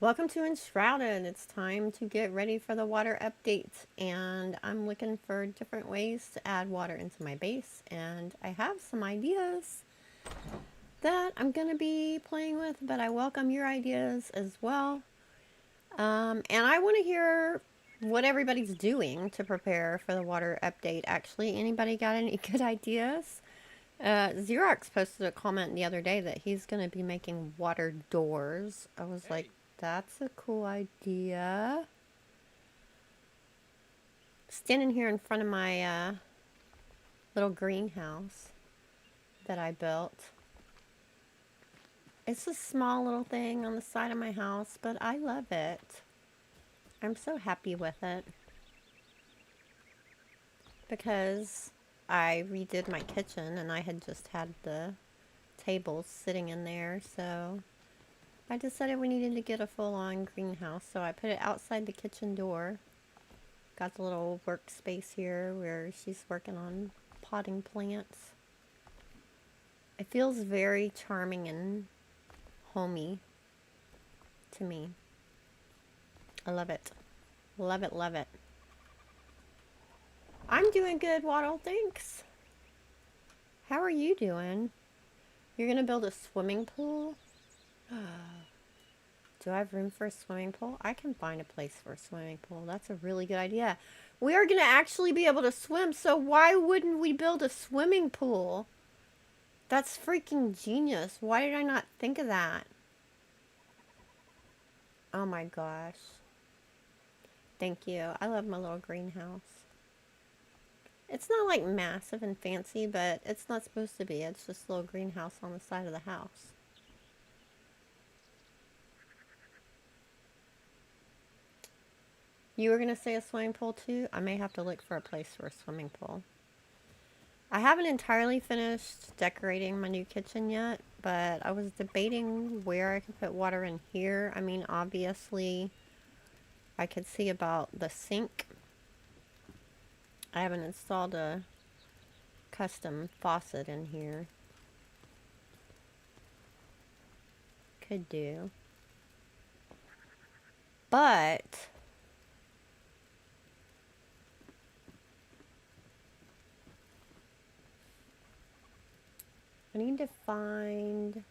Welcome to Enshrouded. It's time to get ready for the water update, and I'm looking for different ways to add water into my base, and I have some ideas that I'm going to be playing with, but I welcome your ideas as well. And I want to hear what everybody's doing to prepare for the water update. Actually, anybody got any good ideas? Xerox posted a comment the other day that he's going to be making water doors. I was like, that's a cool idea. Standing here in front of my little greenhouse that I built. It's a small little thing on the side of my house, but I love it. I'm so happy with it. Because I redid my kitchen and I had just had the tables sitting in there, so I decided we needed to get a full-on greenhouse, so I put it outside the kitchen door. Got the little workspace here where she's working on potting plants. It feels very charming and homey to me. I love it. Love it, love it. I'm doing good, Waddle, thanks. How are you doing? You're gonna build a swimming pool? Do I have room for a swimming pool? I can find a place for a swimming pool. That's a really good idea. We are going to actually be able to swim, so why wouldn't we build a swimming pool? That's freaking genius. Why did I not think of that? Oh my gosh. Thank you. I love my little greenhouse. It's not like massive and fancy, but it's not supposed to be. It's just a little greenhouse on the side of the house. You were going to say a swimming pool too? I may have to look for a place for a swimming pool. I haven't entirely finished decorating my new kitchen yet, but I was debating where I could put water in here. I mean, obviously, I could see about the sink. I haven't installed a custom faucet in here. Could do. But I need to find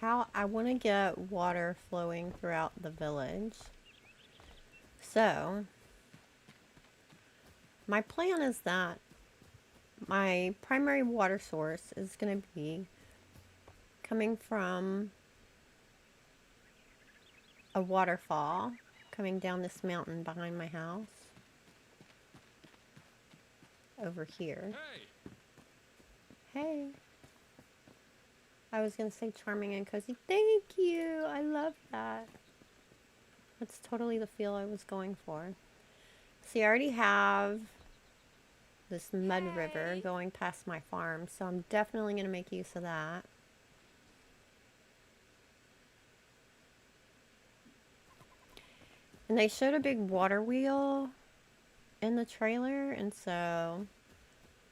how I want to get water flowing throughout the village. So, my plan is that my primary water source is going to be coming from a waterfall coming down this mountain behind my house. Over here. Hey. I was going to say charming and cozy. Thank you. I love that. That's totally the feel I was going for. See, I already have this mud river going past my farm, so I'm definitely going to make use of that. And they showed a big water wheel in the trailer, and so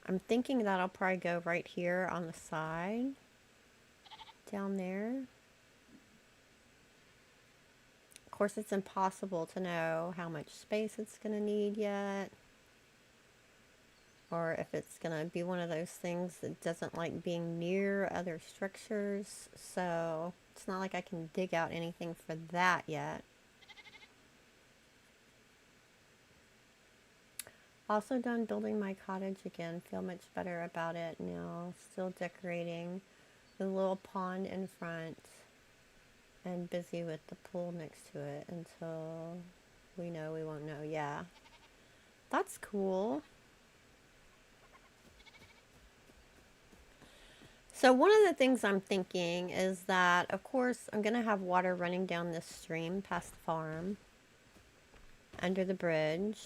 I'm thinking that I'll probably go right here on the side, down there. Of course, it's impossible to know how much space it's going to need yet, or if it's going to be one of those things that doesn't like being near other structures, so it's not like I can dig out anything for that yet. Also done building my cottage again. Feel much better about it now. Still decorating the little pond in front and busy with the pool next to it until we know we won't know. Yeah. That's cool. So one of the things I'm thinking is that, of course, I'm going to have water running down this stream past the farm, under the bridge.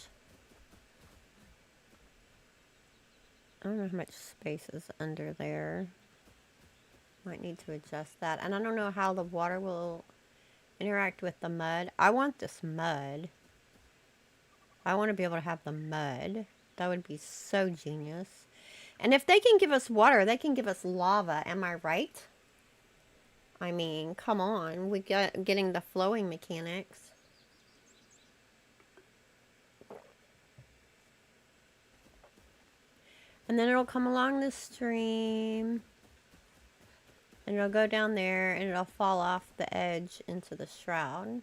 I don't know how much space is under there. Might need to adjust that. And I don't know how the water will interact with the mud. I want this mud. I want to be able to have the mud. That would be so genius. And if they can give us water, they can give us lava. Am I right? I mean, come on. We got getting the flowing mechanics. And then it'll come along the stream. And it'll go down there and it'll fall off the edge into the shroud.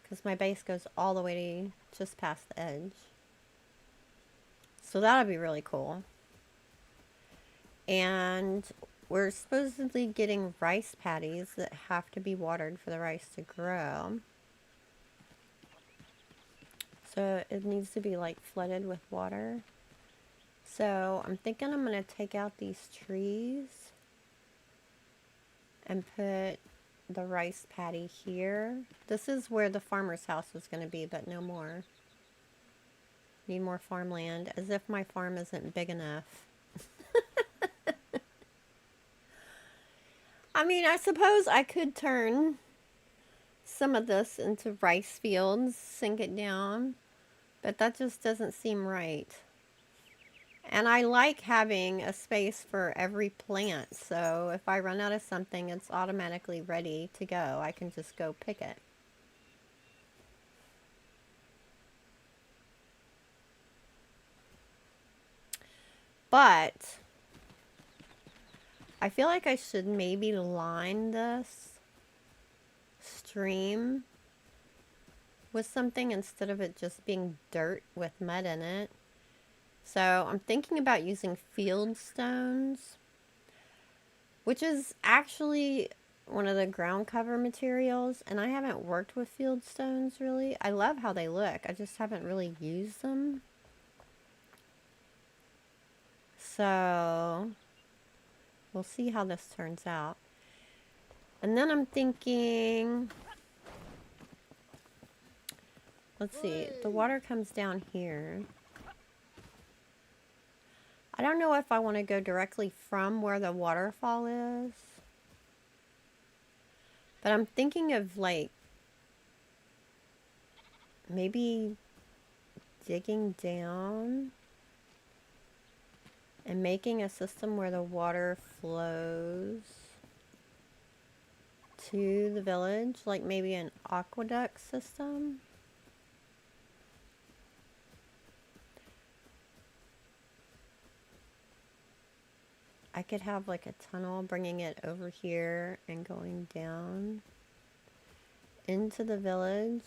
Because my base goes all the way to just past the edge. So that'll be really cool. And we're supposedly getting rice paddies that have to be watered for the rice to grow. So it needs to be like flooded with water. So I'm thinking I'm going to take out these trees and put the rice paddy here. This is where the farmer's house was going to be, but no more. Need more farmland, as if my farm isn't big enough. I mean, I suppose I could turn some of this into rice fields, sink it down, but that just doesn't seem right. And I like having a space for every plant, so if I run out of something, it's automatically ready to go. I can just go pick it. But I feel like I should maybe line this stream with something instead of it just being dirt with mud in it. So I'm thinking about using field stones, which is actually one of the ground cover materials, and I haven't worked with field stones really. I love how they look, I just haven't really used them. So we'll see how this turns out. And then I'm thinking, let's see, the water comes down here. I don't know if I want to go directly from where the waterfall is, but I'm thinking of like maybe digging down and making a system where the water flows to the village, like maybe an aqueduct system. I could have like a tunnel bringing it over here and going down into the village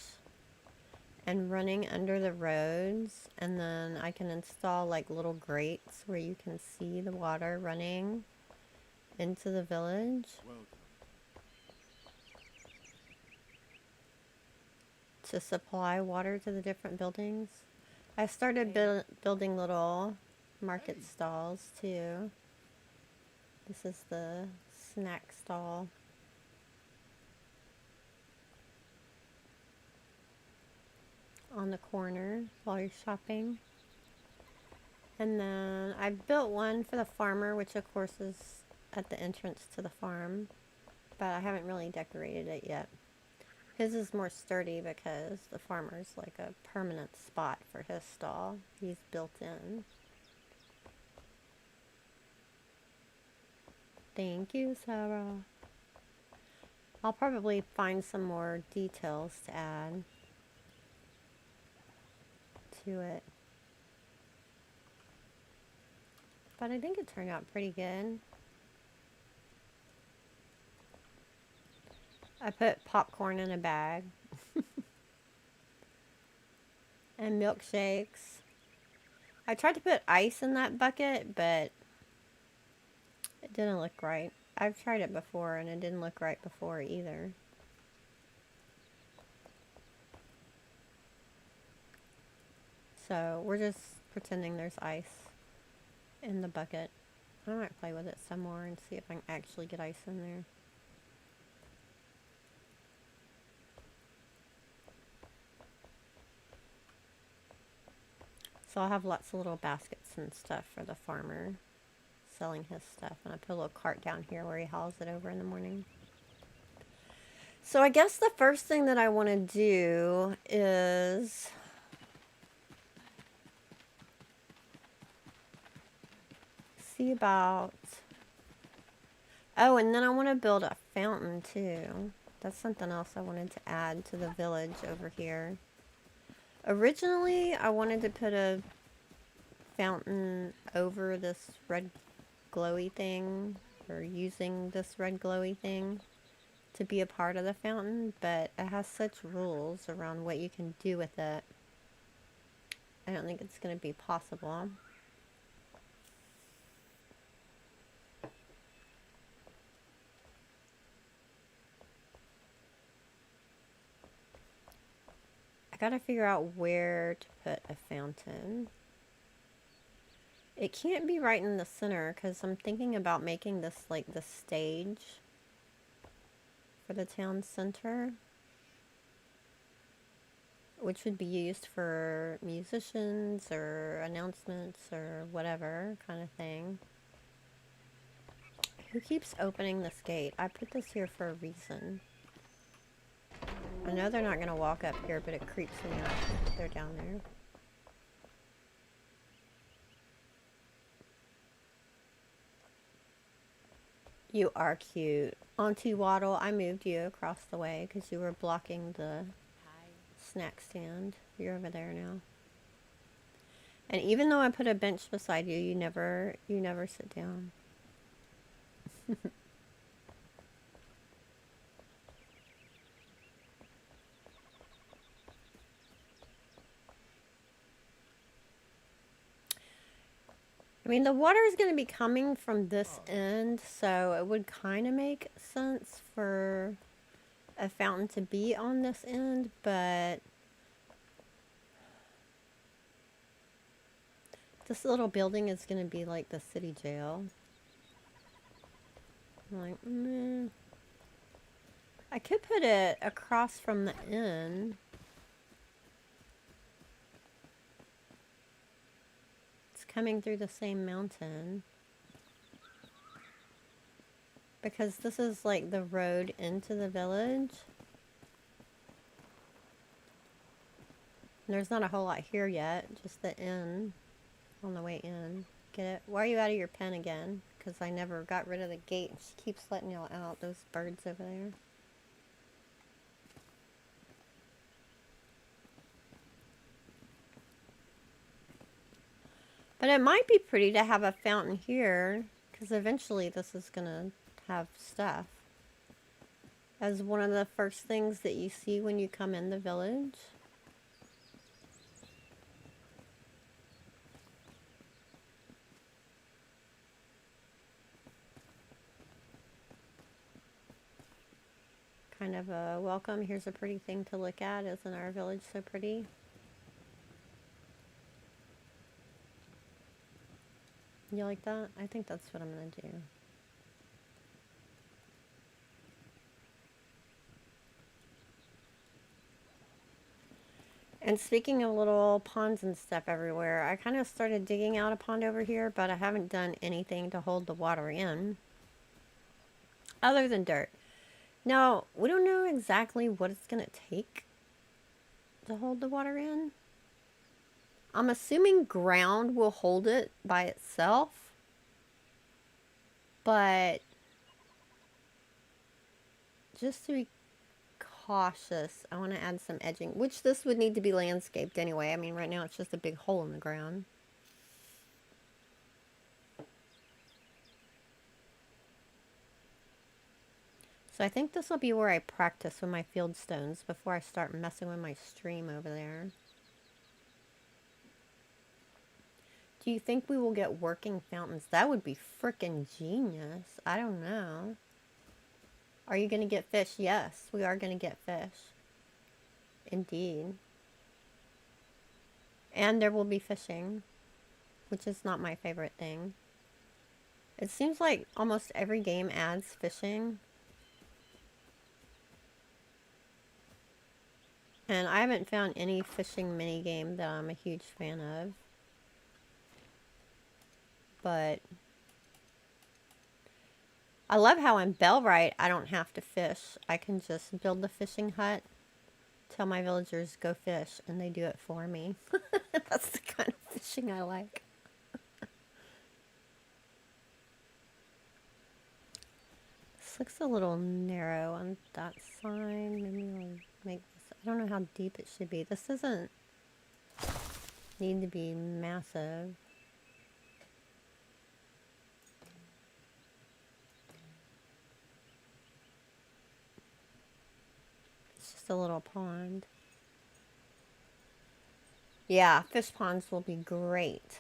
and running under the roads, and then I can install like little grates where you can see the water running into the village. To supply water to the different buildings. I started building little market stalls too. This is the snack stall. On the corner while you're shopping. And then I built one for the farmer, which of course is at the entrance to the farm, but I haven't really decorated it yet. His is more sturdy because the farmer's like a permanent spot for his stall. He's built in. Thank you, Sarah. I'll probably find some more details to add to it. But I think it turned out pretty good. I put popcorn in a bag. And milkshakes. I tried to put ice in that bucket, but it didn't look right. I've tried it before and it didn't look right before either. So we're just pretending there's ice in the bucket. I might play with it some more and see if I can actually get ice in there. So I'll have lots of little baskets and stuff for the farmer selling his stuff. And I put a little cart down here where he hauls it over in the morning. So I guess the first thing that I want to do is see about Oh, and then I want to build a fountain too. That's something else I wanted to add to the village over here. Originally, I wanted to put a fountain over this red glowy thing, or using this red glowy thing to be a part of the fountain, but it has such rules around what you can do with it. I don't think it's going to be possible. I gotta figure out where to put a fountain. It can't be right in the center because I'm thinking about making this like the stage for the town center, which would be used for musicians or announcements or whatever kind of thing. Who keeps opening this gate? I put this here for a reason. I know they're not going to walk up here, but it creeps me out if they're down there. You are cute. Auntie Waddle, I moved you across the way because you were blocking the snack stand. You're over there now. And even though I put a bench beside you, you never sit down. I mean, the water is going to be coming from this end, so it would kind of make sense for a fountain to be on this end, but this little building is going to be like the city jail. I'm like, meh. I could put it across from the inn. It's coming through the same mountain. Because this is like the road into the village. And there's not a whole lot here yet, just the inn on the way in. Get it? Why are you out of your pen again? Because I never got rid of the gate. She keeps letting y'all out, those birds over there. But it might be pretty to have a fountain here, because eventually this is going to have stuff. As one of the first things that you see when you come in the village. Kind of a welcome. Here's a pretty thing to look at. Isn't our village so pretty? You like that? I think that's what I'm going to do. And speaking of little ponds and stuff everywhere, I kind of started digging out a pond over here, but I haven't done anything to hold the water in. Other than dirt. Now, we don't know exactly what it's going to take to hold the water in. I'm assuming ground will hold it by itself. But just to be cautious, I want to add some edging, which this would need to be landscaped anyway. I mean, right now it's just a big hole in the ground. So I think this will be where I practice with my field stones before I start messing with my stream over there. Do you think we will get working fountains? That would be frickin' genius. I don't know. Are you going to get fish? Yes, we are going to get fish. Indeed. And there will be fishing, which is not my favorite thing. It seems like almost every game adds fishing. And I haven't found any fishing minigame that I'm a huge fan of. But I love how in Bellwright I don't have to fish. I can just build the fishing hut, tell my villagers go fish, and they do it for me. That's the kind of fishing I like. This looks a little narrow on that side. Maybe I'll make this. I don't know how deep it should be. This doesn't need to be massive. It's just a little pond. Yeah, fish ponds will be great.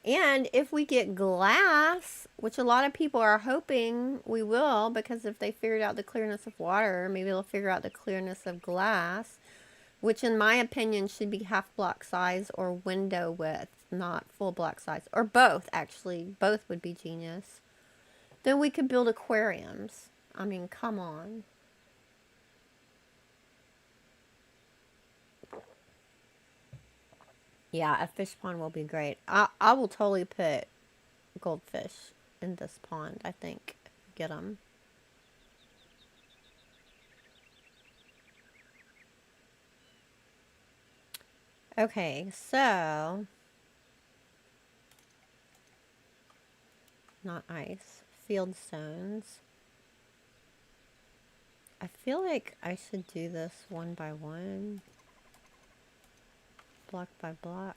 And if we get glass, which a lot of people are hoping we will, because if they figured out the clearness of water, maybe they'll figure out the clearness of glass, which in my opinion should be half block size or window width, not full block size. Or both, actually. Both would be genius. Then we could build aquariums. I mean, come on. Yeah, a fish pond will be great. I will totally put goldfish in this pond, I think. Get them. Okay, so... not ice. Field stones. I feel like I should do this one by one. Block by block.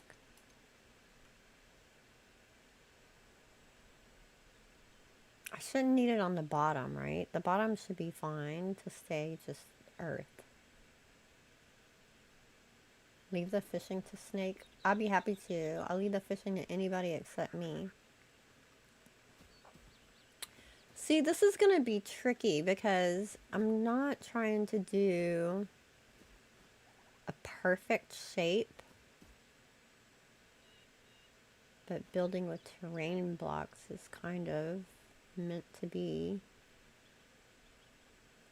I shouldn't need it on the bottom, right? The bottom should be fine to stay just earth. Leave the fishing to Snake. I'll be happy to. I'll leave the fishing to anybody except me. See, this is going to be tricky because I'm not trying to do a perfect shape. But building with terrain blocks is kind of meant to be.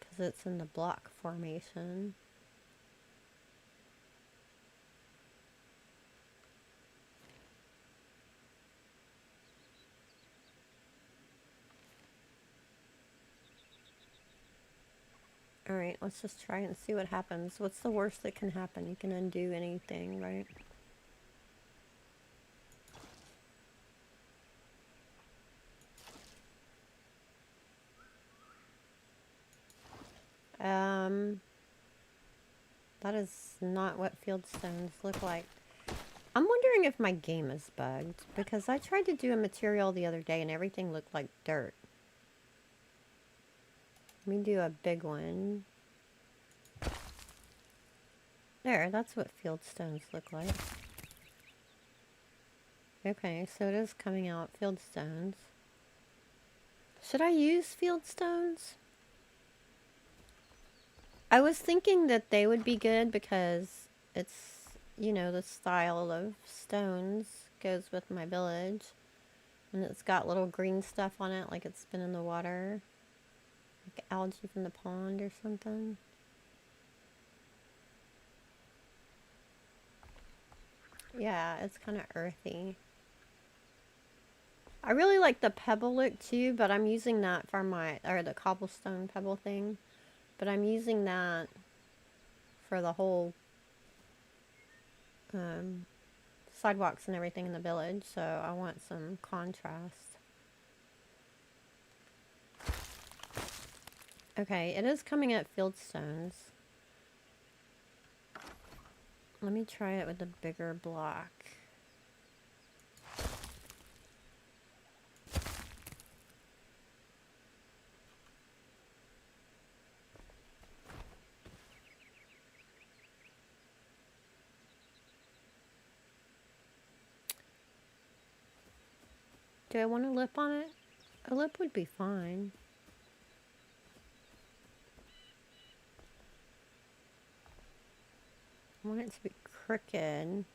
Because it's in the block formation. Alright, let's just try and see what happens. What's the worst that can happen? You can undo anything, right? That is not what field stones look like. I'm wondering if my game is bugged, because I tried to do a material the other day and everything looked like dirt. Let me do a big one. There, that's what field stones look like. Okay, so it is coming out field stones. Should I use field stones? I was thinking that they would be good because it's, you know, the style of stones goes with my village. And it's got little green stuff on it, like it's been in the water. Like algae from the pond or something. Yeah, it's kind of earthy. I really like the pebble look too, but I'm using that for my, or the cobblestone pebble thing. But I'm using that for the whole sidewalks and everything in the village, so I want some contrast. Okay, it is coming at field stones. Let me try it with a bigger block. Do I want a lip on it? A lip would be fine. I want it to be crooked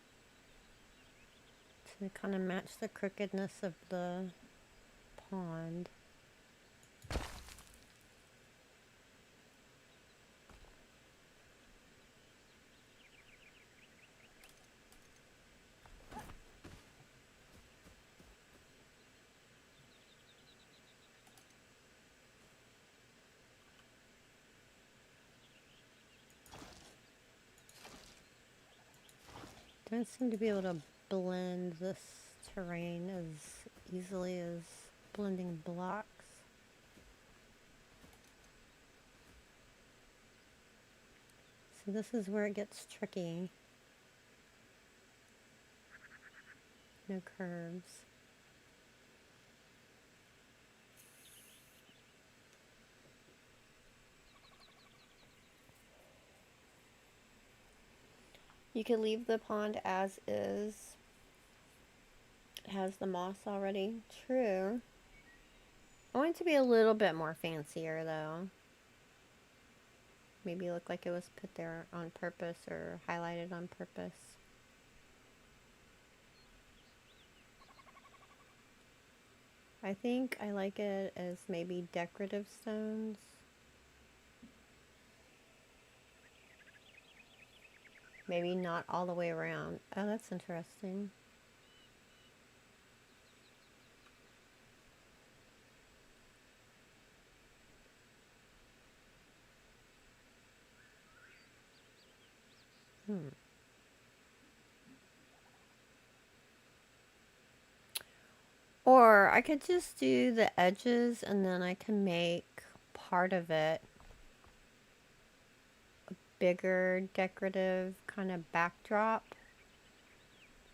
to kind of match the crookedness of the pond. Don't seem to be able to blend this terrain as easily as blending blocks. So this is where it gets tricky. No curves. You could leave the pond as is. It has the moss already. True. I want it to be a little bit more fancier though. Maybe look like it was put there on purpose or highlighted on purpose. I think I like it as maybe decorative stones. Maybe not all the way around. Oh, that's interesting. Or I could just do the edges and then I can make part of it a bigger decorative kind of backdrop.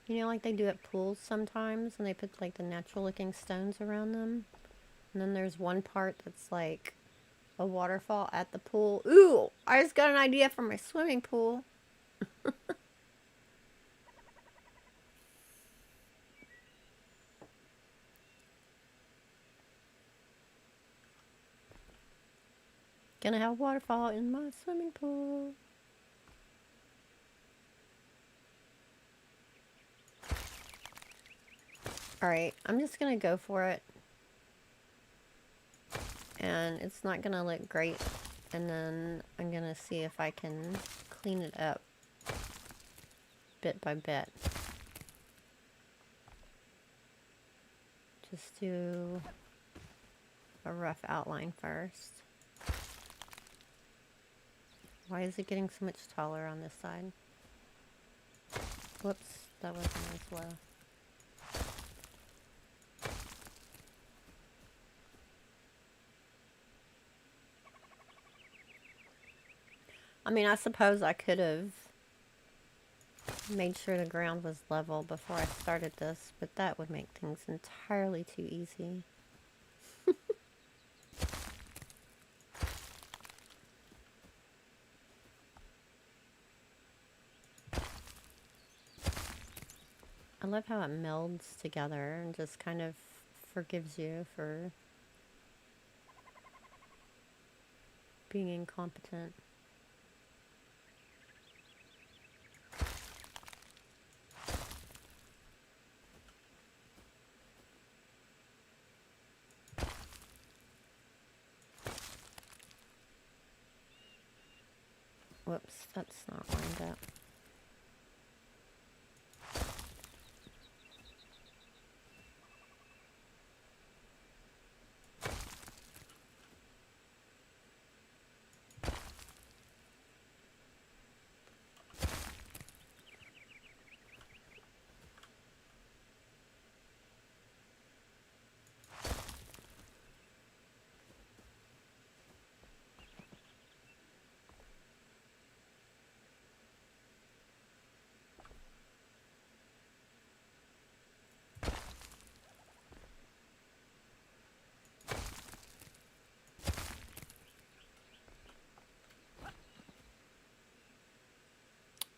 You know, like they do at pools sometimes and they put like the natural looking stones around them. And then there's one part that's like a waterfall at the pool. Ooh, I just got an idea for my swimming pool. Gonna have a waterfall in my swimming pool. Alright, I'm just gonna go for it. And it's not gonna look great. And then I'm gonna see if I can clean it up bit by bit. Just do a rough outline first. Why is it getting so much taller on this side? Whoops, that wasn't as low. I mean, I suppose I could have made sure the ground was level before I started this, but that would make things entirely too easy. I love how it melds together and just kind of forgives you for being incompetent. Whoops, that's not lined up.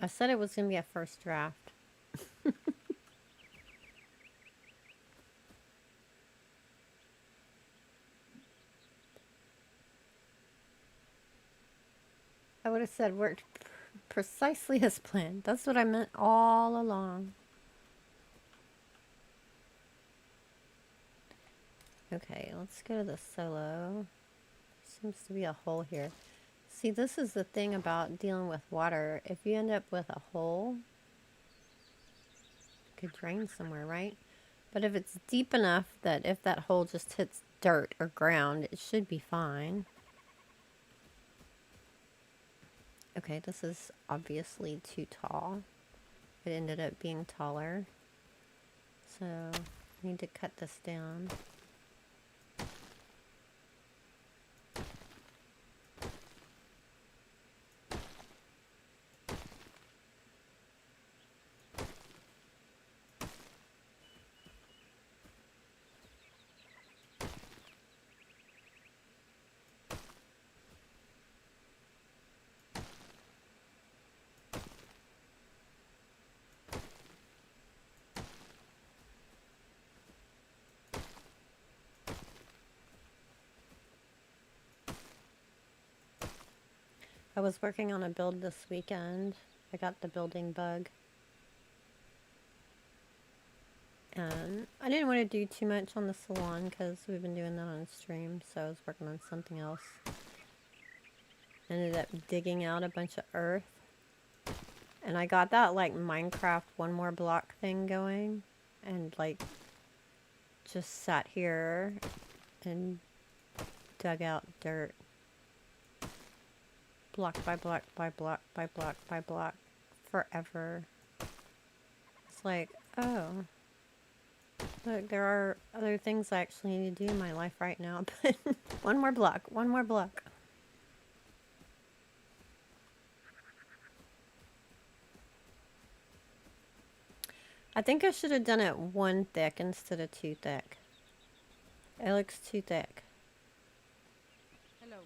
I said it was going to be a first draft. I would have said worked precisely as planned. That's what I meant all along. Okay, let's go to the solo. Seems to be a hole here. See, this is the thing about dealing with water. If you end up with a hole, it could drain somewhere, right? But if it's deep enough that if that hole just hits dirt or ground, it should be fine. Okay, this is obviously too tall. It ended up being taller. So, I need to cut this down. I was working on a build this weekend. I got the building bug. And I didn't want to do too much on the salon because we've been doing that on stream, so I was working on something else. Ended up digging out a bunch of earth. And I got that like Minecraft one more block thing going. And like just sat here and dug out dirt. Block by block by block by block by block. Forever. It's like, oh. Look, there are other things I actually need to do in my life right now, but one more block, one more block. I think I should have done it one thick instead of two thick. It looks too thick. Hello.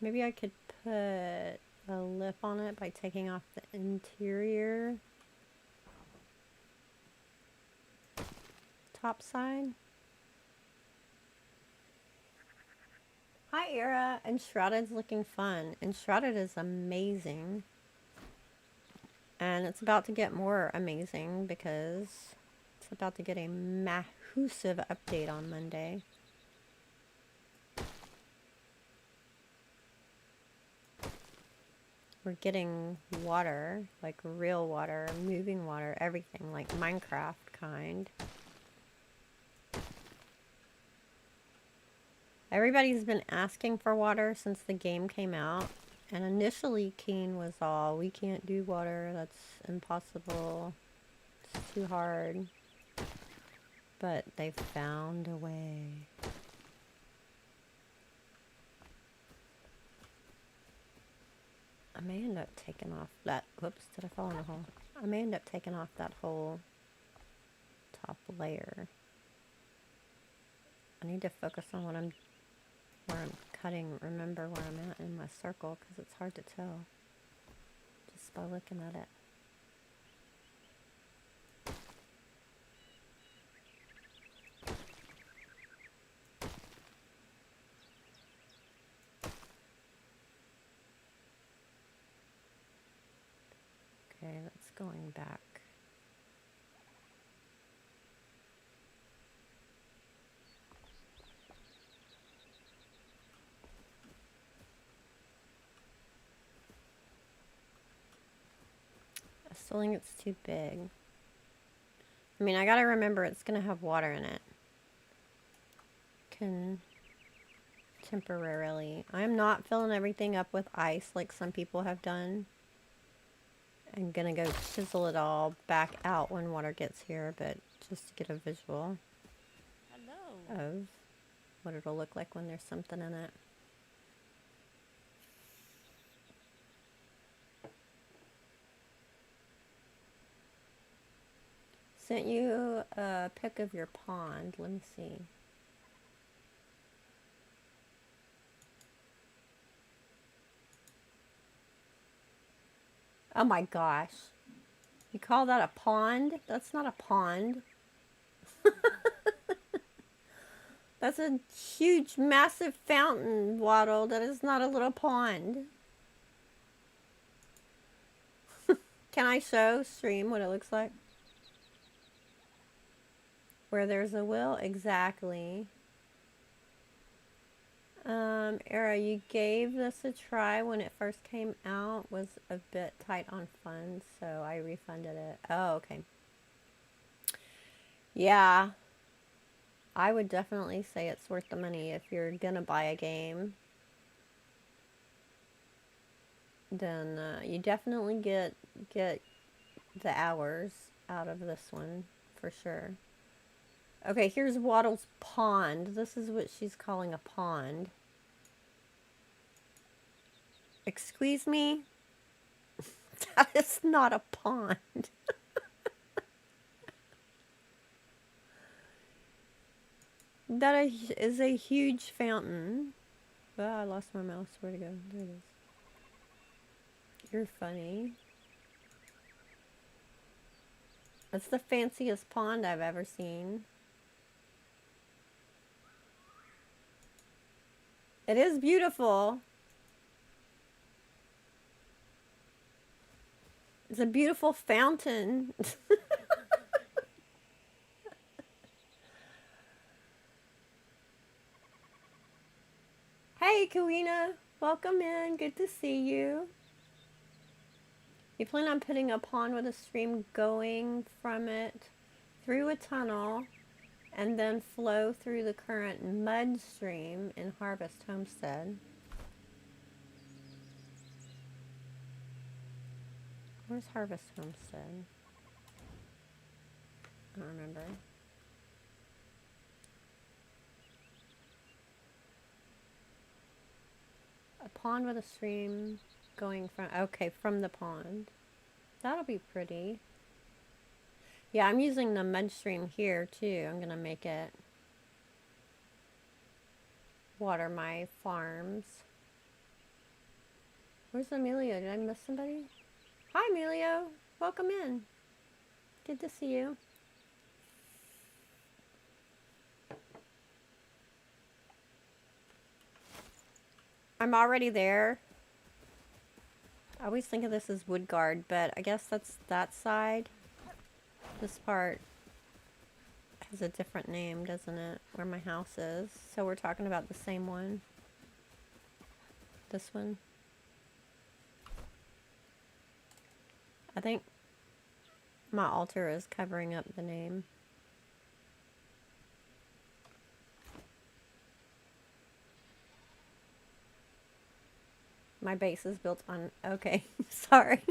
Maybe I could put a lip on it by taking off the interior top side. Hi Era, Enshrouded's looking fun. Enshrouded is amazing. And it's about to get more amazing because it's about to get a massive update on Monday. We're getting water, like real water, moving water, everything, like Minecraft kind. Everybody's been asking for water since the game came out. And initially Keen was all, we can't do water, that's impossible, it's too hard. But they found a way. I may end up taking off that, whoops, did I fall in a hole? I may end up taking off that whole top layer. I need to focus on where I'm cutting, remember where I'm at in my circle, because it's hard to tell just by looking at it. Okay, that's going back. I still think it's too big. I mean, I gotta remember it's gonna have water in it. Can temporarily. I'm not filling everything up with ice like some people have done. I'm gonna go chisel it all back out when water gets here, but just to get a visual of what it'll look like when there's something in it. Sent you a pic of your pond. Let me see. Oh my gosh. You call that a pond? That's not a pond. That's a huge, massive fountain, Waddle. That is not a little pond. Can I show stream what it looks like? Where there's a will? Exactly. Era, you gave this a try when it first came out. Was a bit tight on funds, so I refunded it. Oh, okay. Yeah. I would definitely say it's worth the money if you're gonna buy a game. Then you definitely get the hours out of this one for sure. Okay, here's Waddle's pond. This is what she's calling a pond. Excuse me? That is not a pond. That is a huge fountain. Oh, I lost my mouse. Where'd it go? There it is. You're funny. That's the fanciest pond I've ever seen. It is beautiful. It's a beautiful fountain. Hey, Kawina. Welcome in. Good to see you. You plan on putting a pond with a stream going from it through a tunnel and then flow through the current mud stream in Harvest Homestead. Where's Harvest Homestead? I don't remember. A pond with a stream going from, okay, from the pond. That'll be pretty. Yeah, I'm using the mud stream here too. I'm gonna make it water my farms. Where's Emilio? Did I miss somebody? Hi, Emilio. Welcome in. Good to see you. I'm already there. I always think of this as Woodguard, but I guess that's that side. This part has a different name, doesn't it? Where my house is. So we're talking about the same one. This one. I think my altar is covering up the name. My base is built on... Okay, sorry.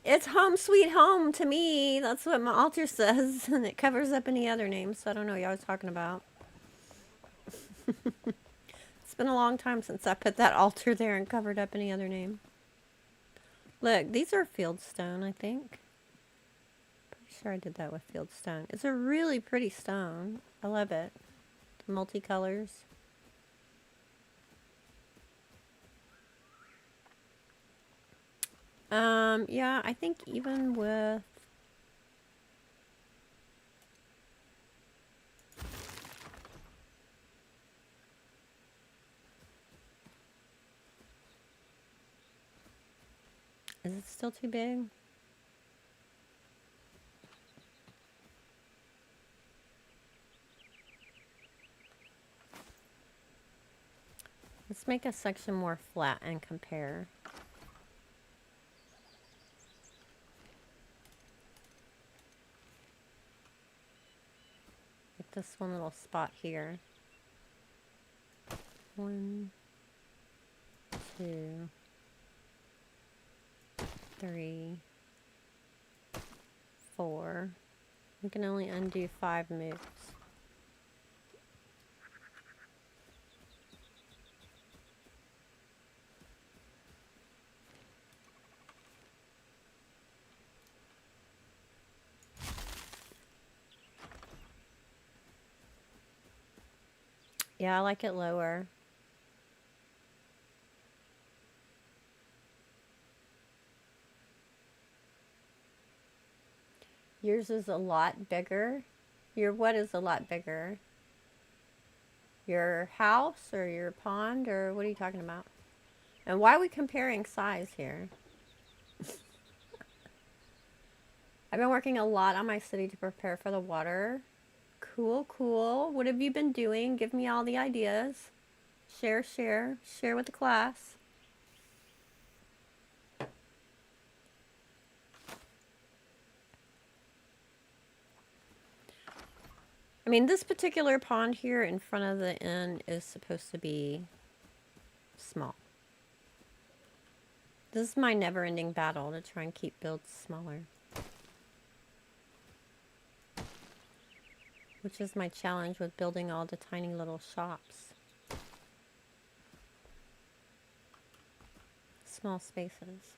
It's home sweet home to me. That's what my altar says. And it covers up any other names. So I don't know what y'all was talking about. It's been a long time since I put that altar there and covered up any other name. Look, these are fieldstone, I think. Pretty sure I did that with fieldstone. It's a really pretty stone. I love it. The multicolors. Yeah, I think even with... Is it still too big? Let's make a section more flat and compare. Like this one little spot here. 1, 2, 3, 4. We can only undo 5 moves. Yeah, I like it lower. Yours is a lot bigger. Your what is a lot bigger? Your house or your pond or what are you talking about? And why are we comparing size here? I've been working a lot on my city to prepare for the water. Cool, cool. What have you been doing? Give me all the ideas. Share, share. Share with the class. I mean, this particular pond here in front of the inn is supposed to be small. This is my never-ending battle to try and keep builds smaller. Which is my challenge with building all the tiny little shops. Small spaces.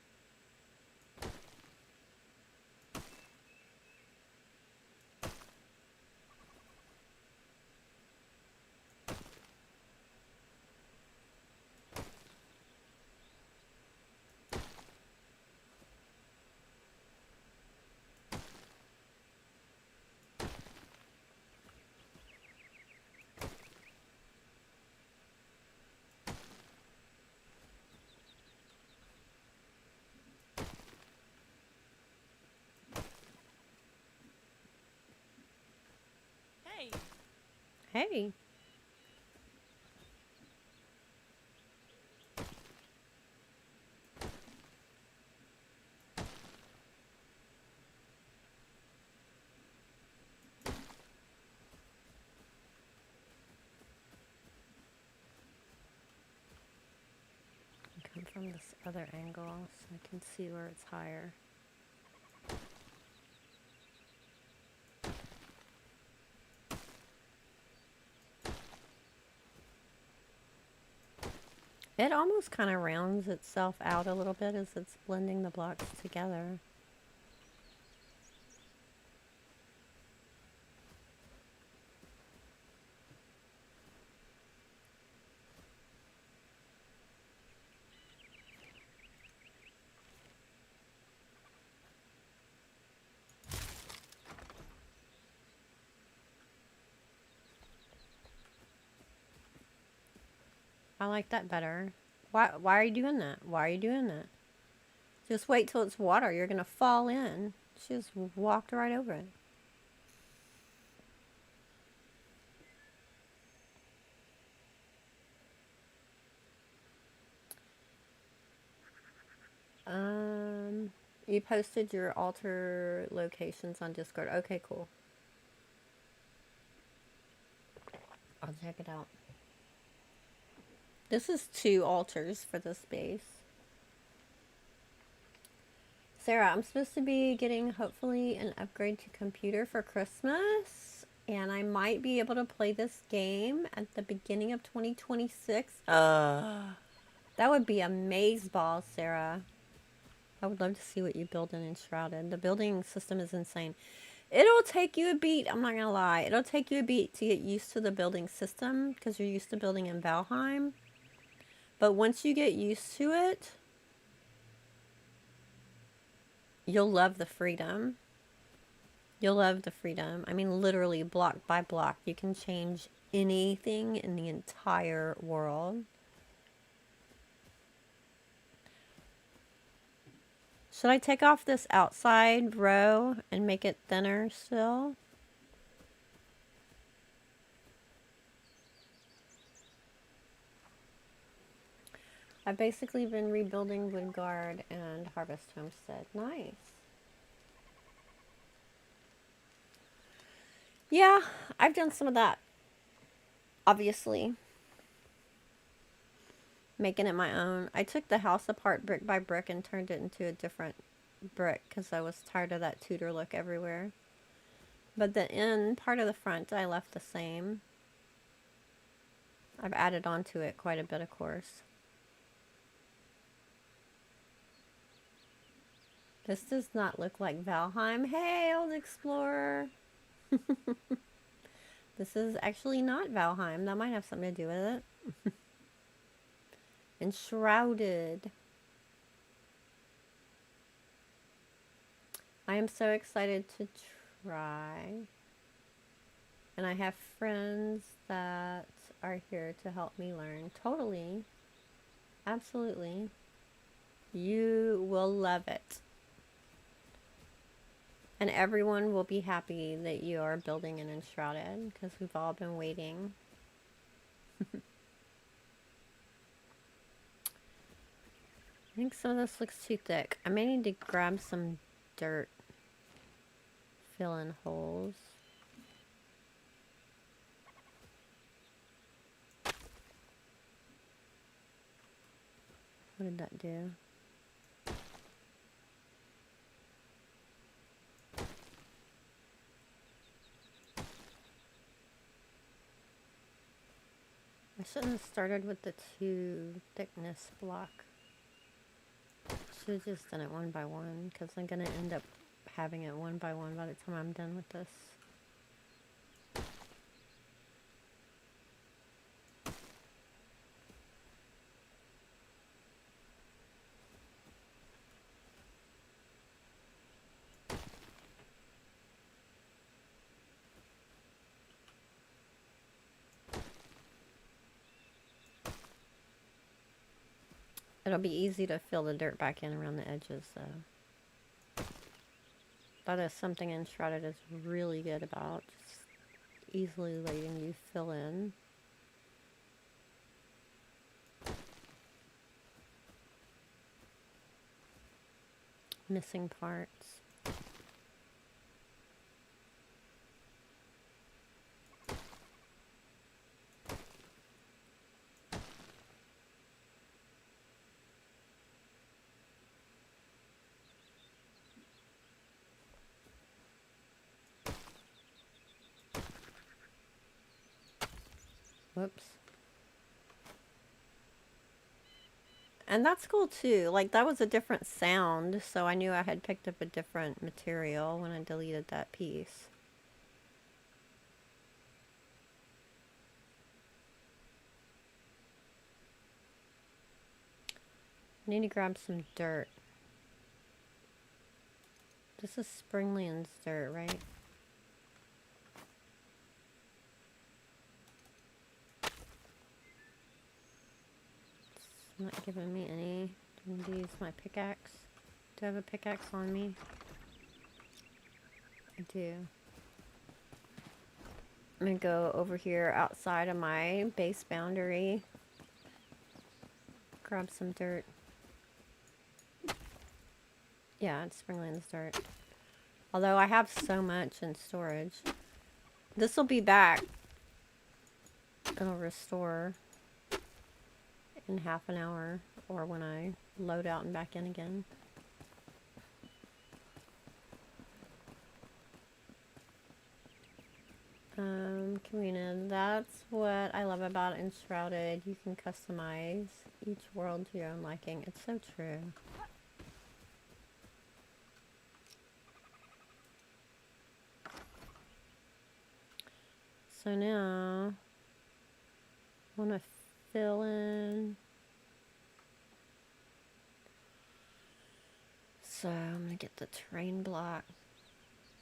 Hey. Hey. Come from this other angle so I can see where it's higher. It almost kind of rounds itself out a little bit as it's blending the blocks together. I like that better. Why are you doing that? Why are you doing that? Just wait till it's water. You're going to fall in. She just walked right over it. You posted your altar locations on Discord. Okay, cool. I'll check it out. This is 2 altars for this base. Sarah, I'm supposed to be getting, hopefully, an upgrade to computer for Christmas. And I might be able to play this game at the beginning of 2026. That would be amazeballs, Sarah. I would love to see what you build in Enshrouded. The building system is insane. It'll take you a beat, I'm not gonna lie. It'll take you a beat to get used to the building system because you're used to building in Valheim. But once you get used to it, you'll love the freedom. You'll love the freedom. I mean, literally, block by block, you can change anything in the entire world. Should I take off this outside row and make it thinner still? I've basically been rebuilding Woodguard and Harvest Homestead. Nice. Yeah, I've done some of that. Obviously. Making it my own. I took the house apart brick by brick and turned it into a different brick because I was tired of that Tudor look everywhere. But the end part of the front I left the same. I've added on to it quite a bit, of course. This does not look like Valheim. Hey, old explorer. This is actually not Valheim. That might have something to do with it. Enshrouded. I am so excited to try. And I have friends that are here to help me learn. Totally. Absolutely. You will love it. And everyone will be happy that you are building an Enshrouded because we've all been waiting. I think some of this looks too thick. I may need to grab some dirt. Fill in holes. What did that do? I shouldn't have started with the 2 thickness block. Should have just done it one by one because I'm going to end up having it one by one by the time I'm done with this. It'll be easy to fill the dirt back in around the edges, though. That is something Enshrouded is really good about. Just easily letting you fill in. Missing parts. Whoops. And that's cool too. Like, that was a different sound, so I knew I had picked up a different material when I deleted that piece. I need to grab some dirt. This is Springland's dirt, right? It's not giving me any. Do I need to use my pickaxe? Do I have a pickaxe on me? I do. I'm gonna go over here outside of my base boundary. Grab some dirt. Yeah, it's Springland's dirt. Although I have so much in storage. This will be back. It'll restore in half an hour, or when I load out and back in again. Karina, that's what I love about Enshrouded. You can customize each world to your own liking. It's so true. So now, I want to fill in. So I'm going to get the terrain block.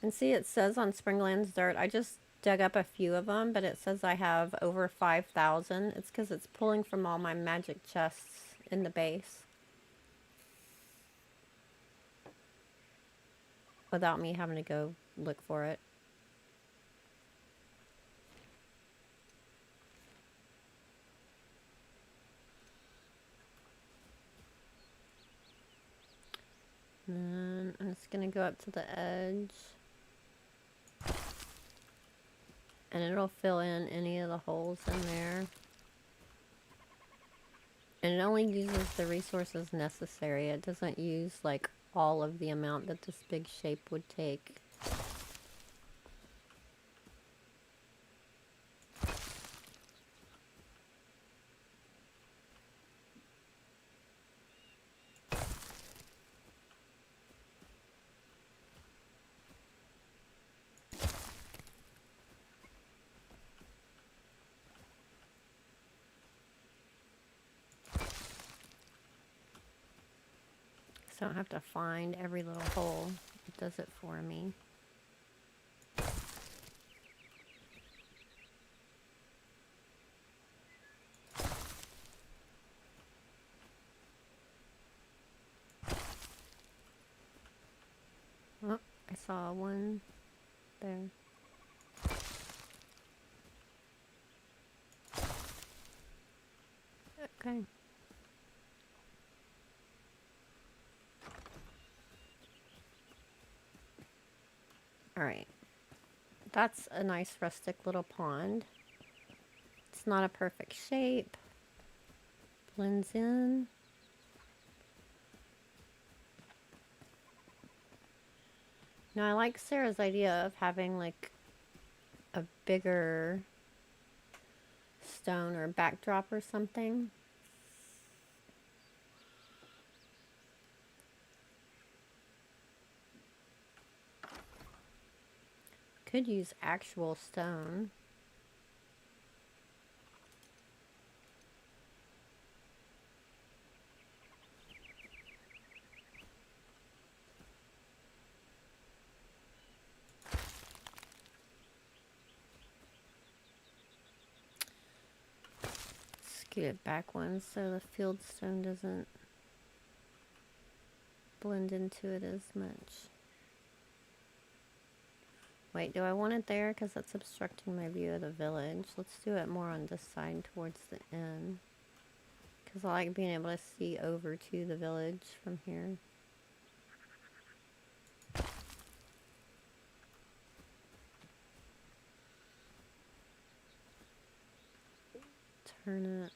And see, it says on Springland's dirt, I just dug up a few of them, but it says I have over 5,000. It's because it's pulling from all my magic chests in the base. Without me having to go look for it. And then I'm just going to go up to the edge. And it'll fill in any of the holes in there. And it only uses the resources necessary. It doesn't use like all of the amount that this big shape would take. So I don't have to find every little hole. It does it for me. Oh, I saw one there. Okay. Alright. That's a nice rustic little pond. It's not a perfect shape. Blends in. Now I like Sarah's idea of having like a bigger stone or backdrop or something. Could use actual stone. Scoot it back one so the field stone doesn't blend into it as much. Wait, do I want it there? Because that's obstructing my view of the village. Let's do it more on this side towards the end. Because I like being able to see over to the village from here. Turn it.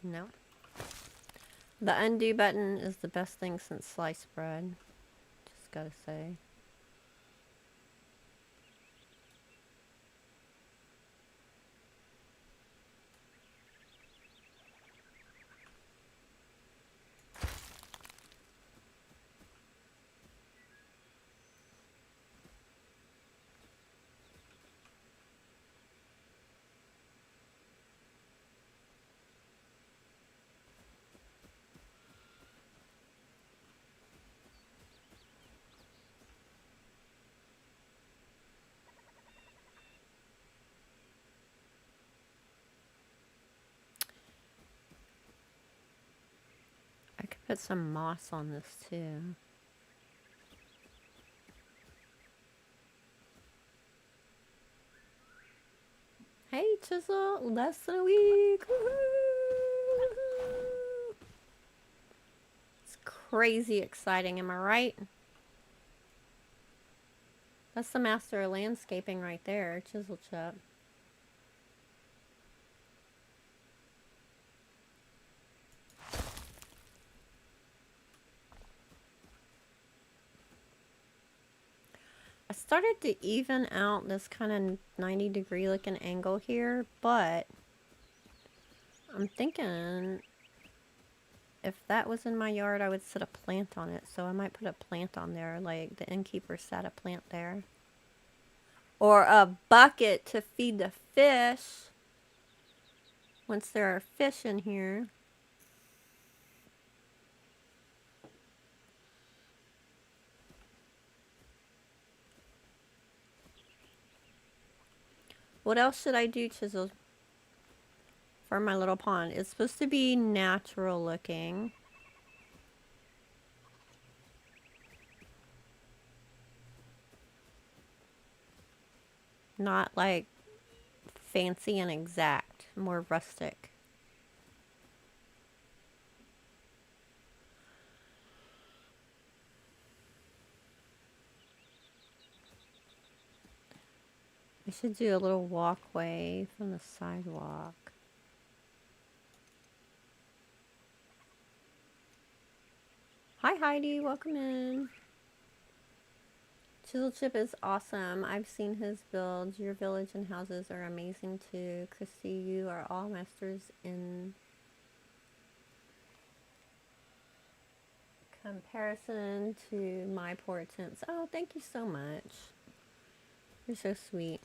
No. The undo button is the best thing since sliced bread. Just gotta say. I could put some moss on this too. Hey Chisel, less than a week. Woohoo! It's crazy exciting, am I right? That's the master of landscaping right there, Chisel Chip. I started to even out this kind of 90-degree looking angle here, but I'm thinking if that was in my yard, I would set a plant on it. So I might put a plant on there, like the innkeeper set a plant there. Or a bucket to feed the fish once there are fish in here. What else should I do, Chisel, for my little pond? It's supposed to be natural looking. Not like fancy and exact, more rustic. I should do a little walkway from the sidewalk. Hi Heidi, welcome in. Chisel Chip is awesome. I've seen his builds. Your village and houses are amazing too. Kristi, you are all masters in comparison to my poor attempts. Oh, thank you so much. You're so sweet.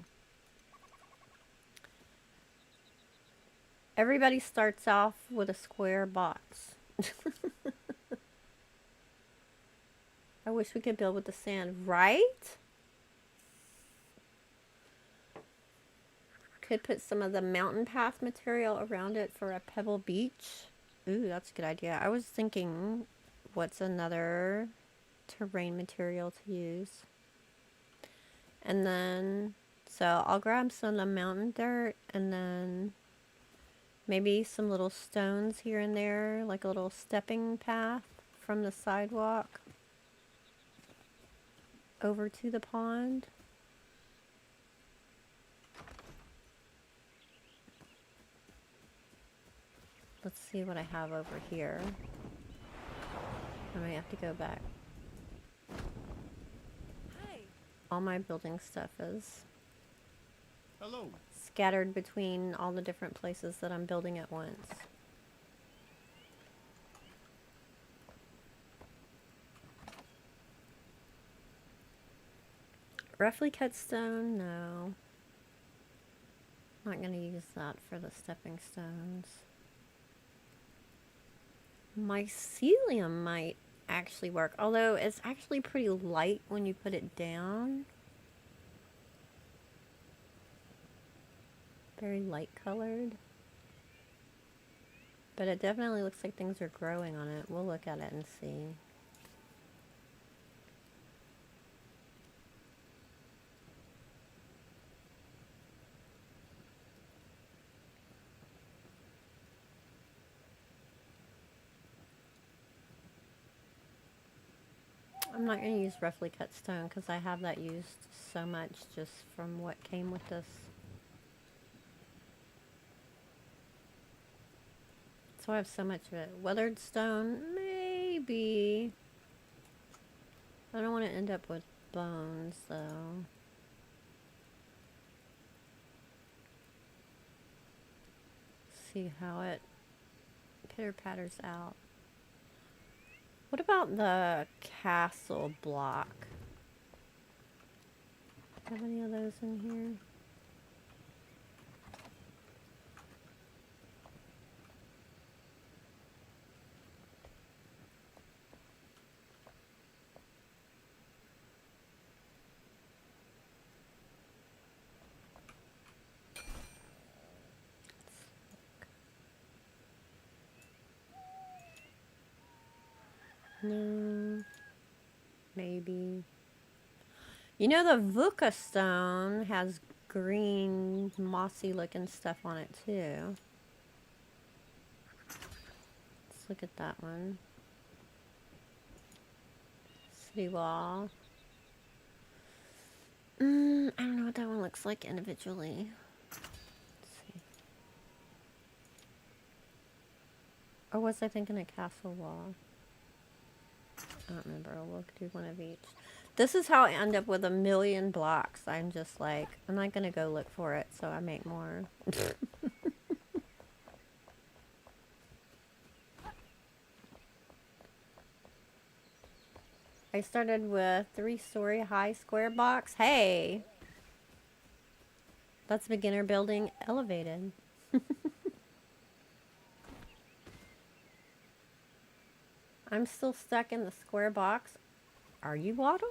Everybody starts off with a square box. I wish we could build with the sand, right? Could put some of the mountain path material around it for a pebble beach. Ooh, that's a good idea. I was thinking, what's another terrain material to use? And then, so I'll grab some of the mountain dirt and then maybe some little stones here and there, like a little stepping path from the sidewalk over to the pond. Let's see what I have over here. I might have to go back. Hi. All my building stuff is Hello. scattered between all the different places that I'm building at once. Roughly cut stone? No. Not gonna use that for the stepping stones. Mycelium might actually work. Although it's actually pretty light when you put it down. Very light colored. But it definitely looks like things are growing on it. We'll look at it and see. I'm not going to use roughly cut stone because I have that used so much just from what came with this. So I have so much of it. Weathered stone, maybe. I don't want to end up with bones though. See how it pitter-patters out. What about the castle block? Do you have any of those in here? No. Maybe. You know, the Vuka stone has green, mossy looking stuff on it too. Let's look at that one. City wall. I don't know what that one looks like individually. Let's see. Or was I thinking a castle wall? I don't remember. We'll do one of each. This is how I end up with 1,000,000 blocks. I'm just like, I'm not going to go look for it, so I make more. I started with 3-story high square box. Hey! That's beginner building elevated. I'm still stuck in the square box. Are you, Waddle?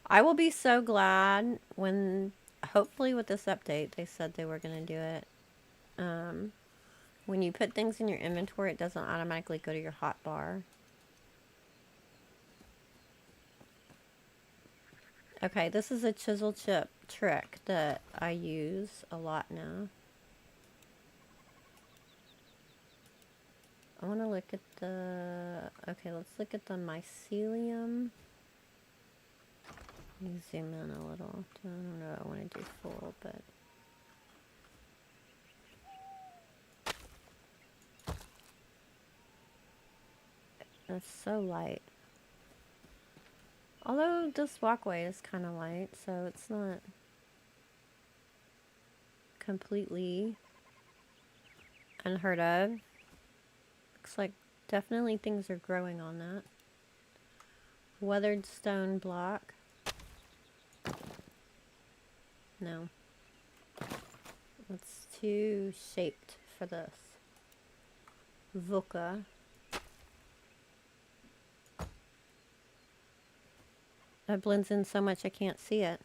I will be so glad when, hopefully with this update, they said they were going to do it. When you put things in your inventory, it doesn't automatically go to your hotbar. Okay, this is a chisel chip trick that I use a lot now. I want to look at the... Okay, let's look at the mycelium. Let me zoom in a little. I don't know, I want to do full, but... It's so light. Although this walkway is kind of light, so it's not completely unheard of. Looks like definitely things are growing on that. Weathered stone block. No. It's too shaped for this. Vuka. That blends in so much I can't see it.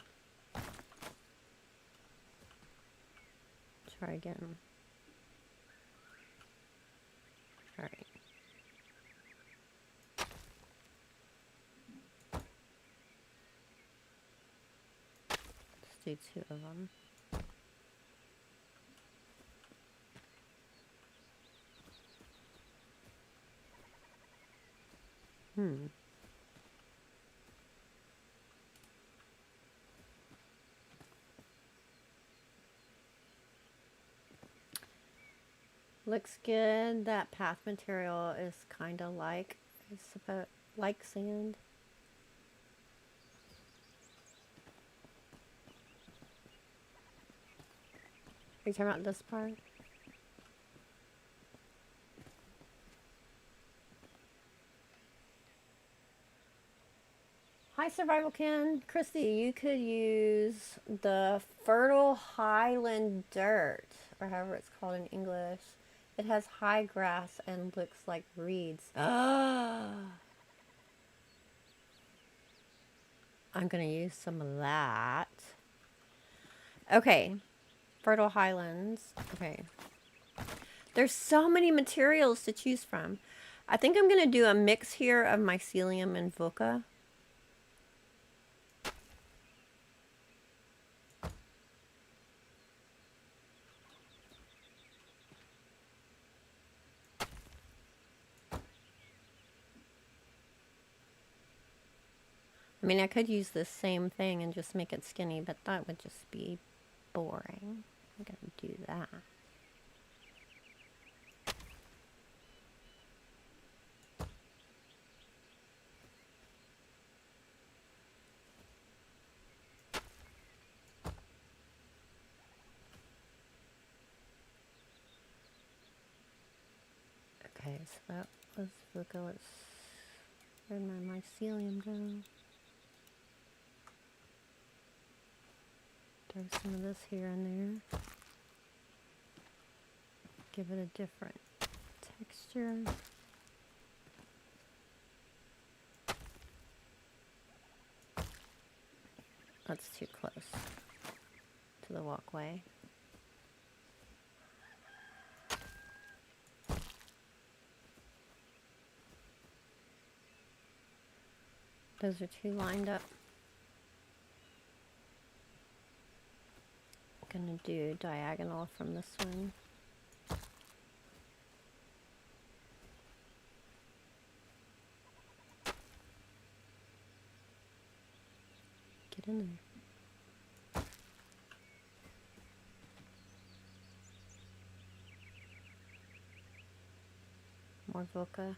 Try again. Alright. Let's do 2 of them. Looks good. That path material is kind of like, I suppose, like sand. Are you talking about this part? Hi, Survival Kin. Kristi, you could use the fertile highland dirt, or however it's called in English. It has high grass and looks like reeds. I'm going to use some of that. Okay, fertile highlands. Okay. There's so many materials to choose from. I think I'm going to do a mix here of mycelium and Voca. I mean, I could use this same thing and just make it skinny, but that would just be boring. I'm going to do that. Okay, so that was Voca. Where'd my mycelium go? Throw some of this here and there. Give it a different texture. That's too close to the walkway. Those are two lined up. I'm gonna do diagonal from this one. Get in there. More Voca.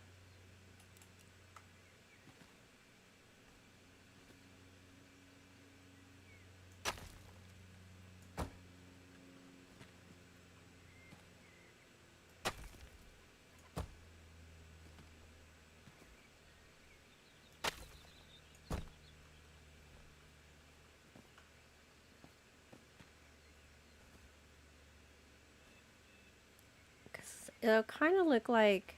It'll kind of look like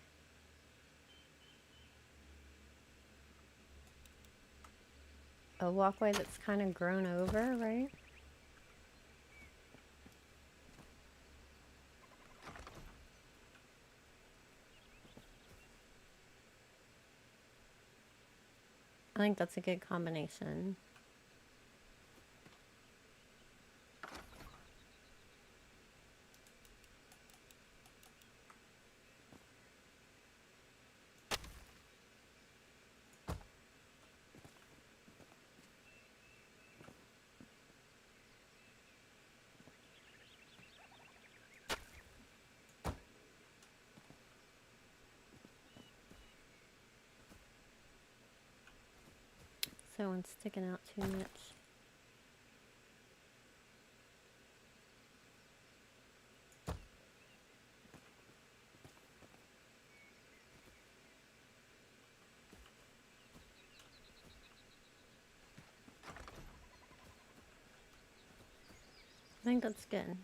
a walkway that's kind of grown over, right? I think that's a good combination. That one's sticking out too much. I think that's good.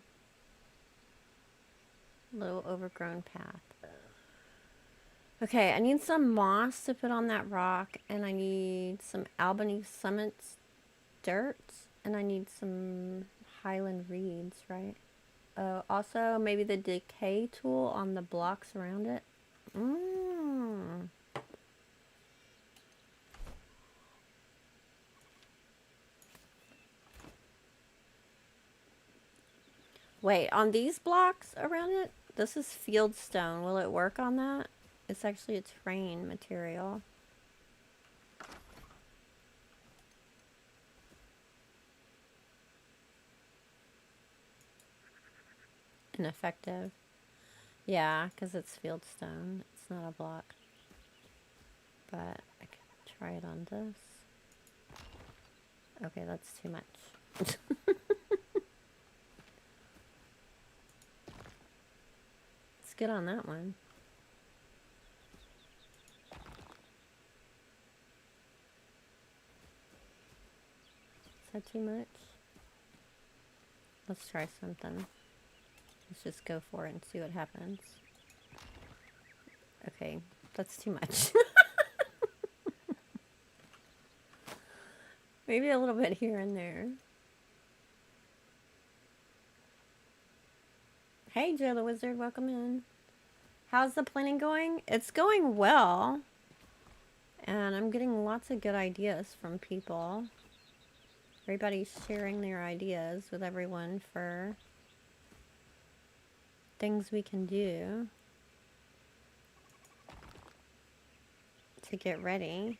Little overgrown path. Okay, I need some moss to put on that rock, and I need some Albany Summits dirt, and I need some Highland reeds, right? Also, maybe the decay tool on the blocks around it. Wait, on these blocks around it? This is fieldstone. Will it work on that? It's actually a terrain material. Ineffective. Yeah, because it's fieldstone. It's not a block. But I can try it on this. Okay, that's too much. It's good on that one. that too much? Let's try something. Let's just go for it and see what happens. Okay, that's too much. Maybe a little bit here and there. Hey, Joe the Wizard, welcome in. How's the planning going? It's going well. And I'm getting lots of good ideas from people. Everybody's sharing their ideas with everyone for things we can do to get ready.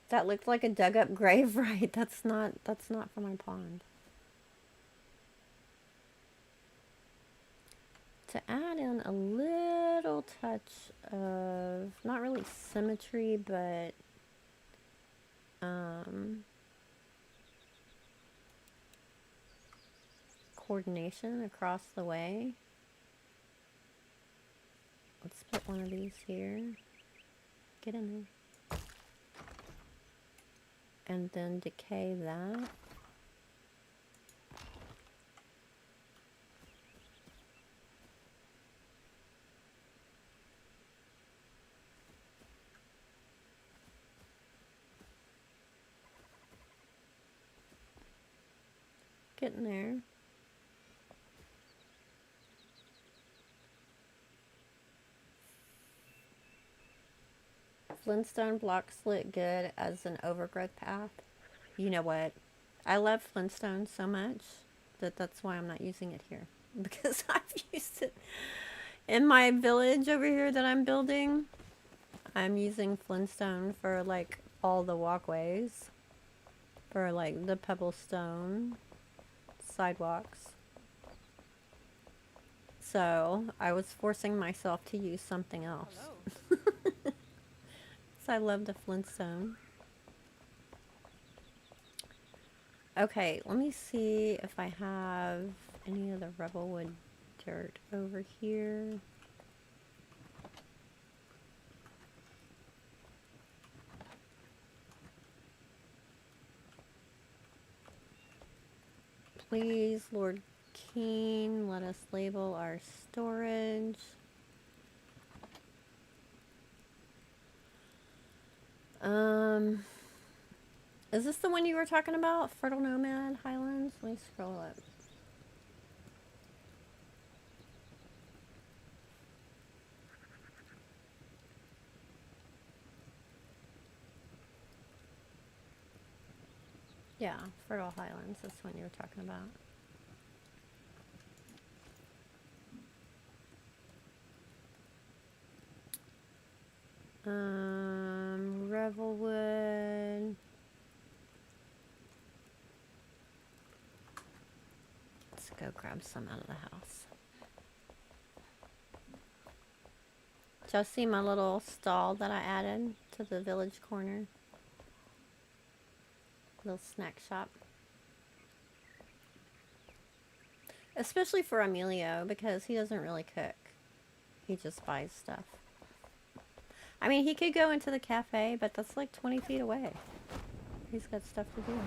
That looked like a dug up grave, right? That's not for my pond. To add in a little touch of, not really symmetry, but coordination across the way. Let's put one of these here. Get in there. And then decay that. Getting there. Flintstone blocks look good as an overgrowth path. You know what? I love Flintstone so much that that's why I'm not using it here. Because I've used it in my village over here that I'm building. I'm using Flintstone for like all the walkways. For like the pebble stone sidewalks. So I was forcing myself to use something else. Hello. So I love the Flintstone. Okay, let me see if I have any of the Revelwood dirt over here. Please, Lord Keen, let us label our storage. Is this the one you were talking about? Fertile Nomad Highlands? Let me scroll up. Yeah, Fertile Highlands, that's the one you were talking about. Revelwood. Let's go grab some out of the house. Did y'all see my little stall that I added to the village corner? Little snack shop. Especially for Emilio, because he doesn't really cook. He just buys stuff. I mean, he could go into the cafe, but that's like 20 feet away. He's got stuff to do.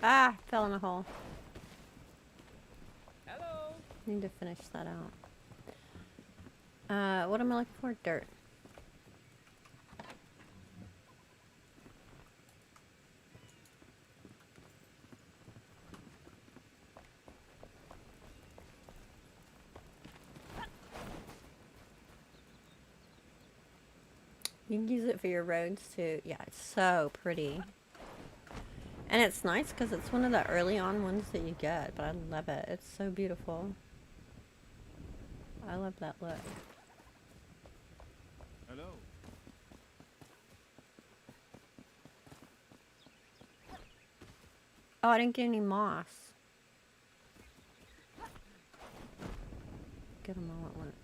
Ah, fell in a hole. Hello. Need to finish that out. What am I looking for? Dirt. You can use it for your roads too. Yeah, it's so pretty. And it's nice because it's one of the early on ones that you get, but I love it. It's so beautiful. I love that look. Hello. Oh, I didn't get any moss. Get them all at once.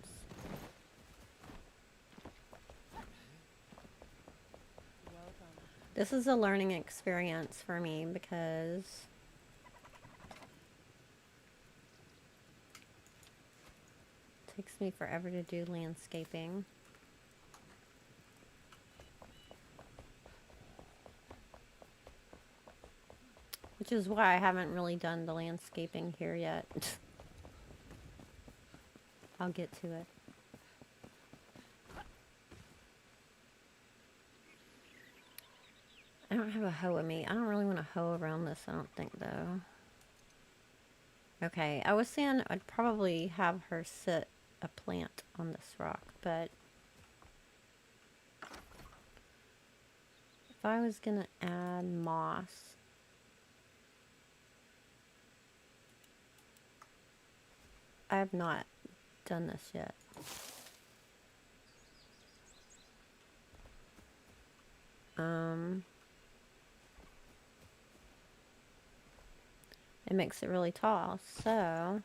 Welcome. This is a learning experience for me because it takes takes me forever to do landscaping. Which is why I haven't really done the landscaping here yet. I'll get to it. I don't have a hoe with me. I don't really want to hoe around this, I don't think, though. Okay, I was saying I'd probably have her sit a plant on this rock, but if I was gonna add moss, I have not done this yet. It makes it really tall, so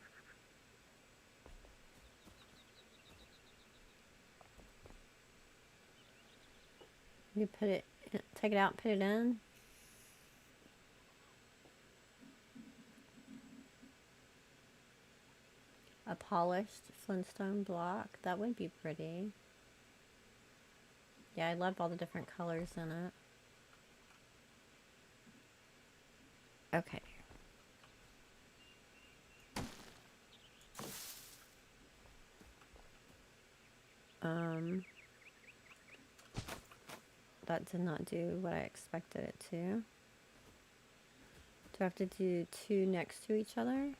you put it, take it out and put it in. A polished flintstone block, that would be pretty. Yeah, I love all the different colors in it. Okay. That did not do what I expected it to. Do I have to do two next to each other?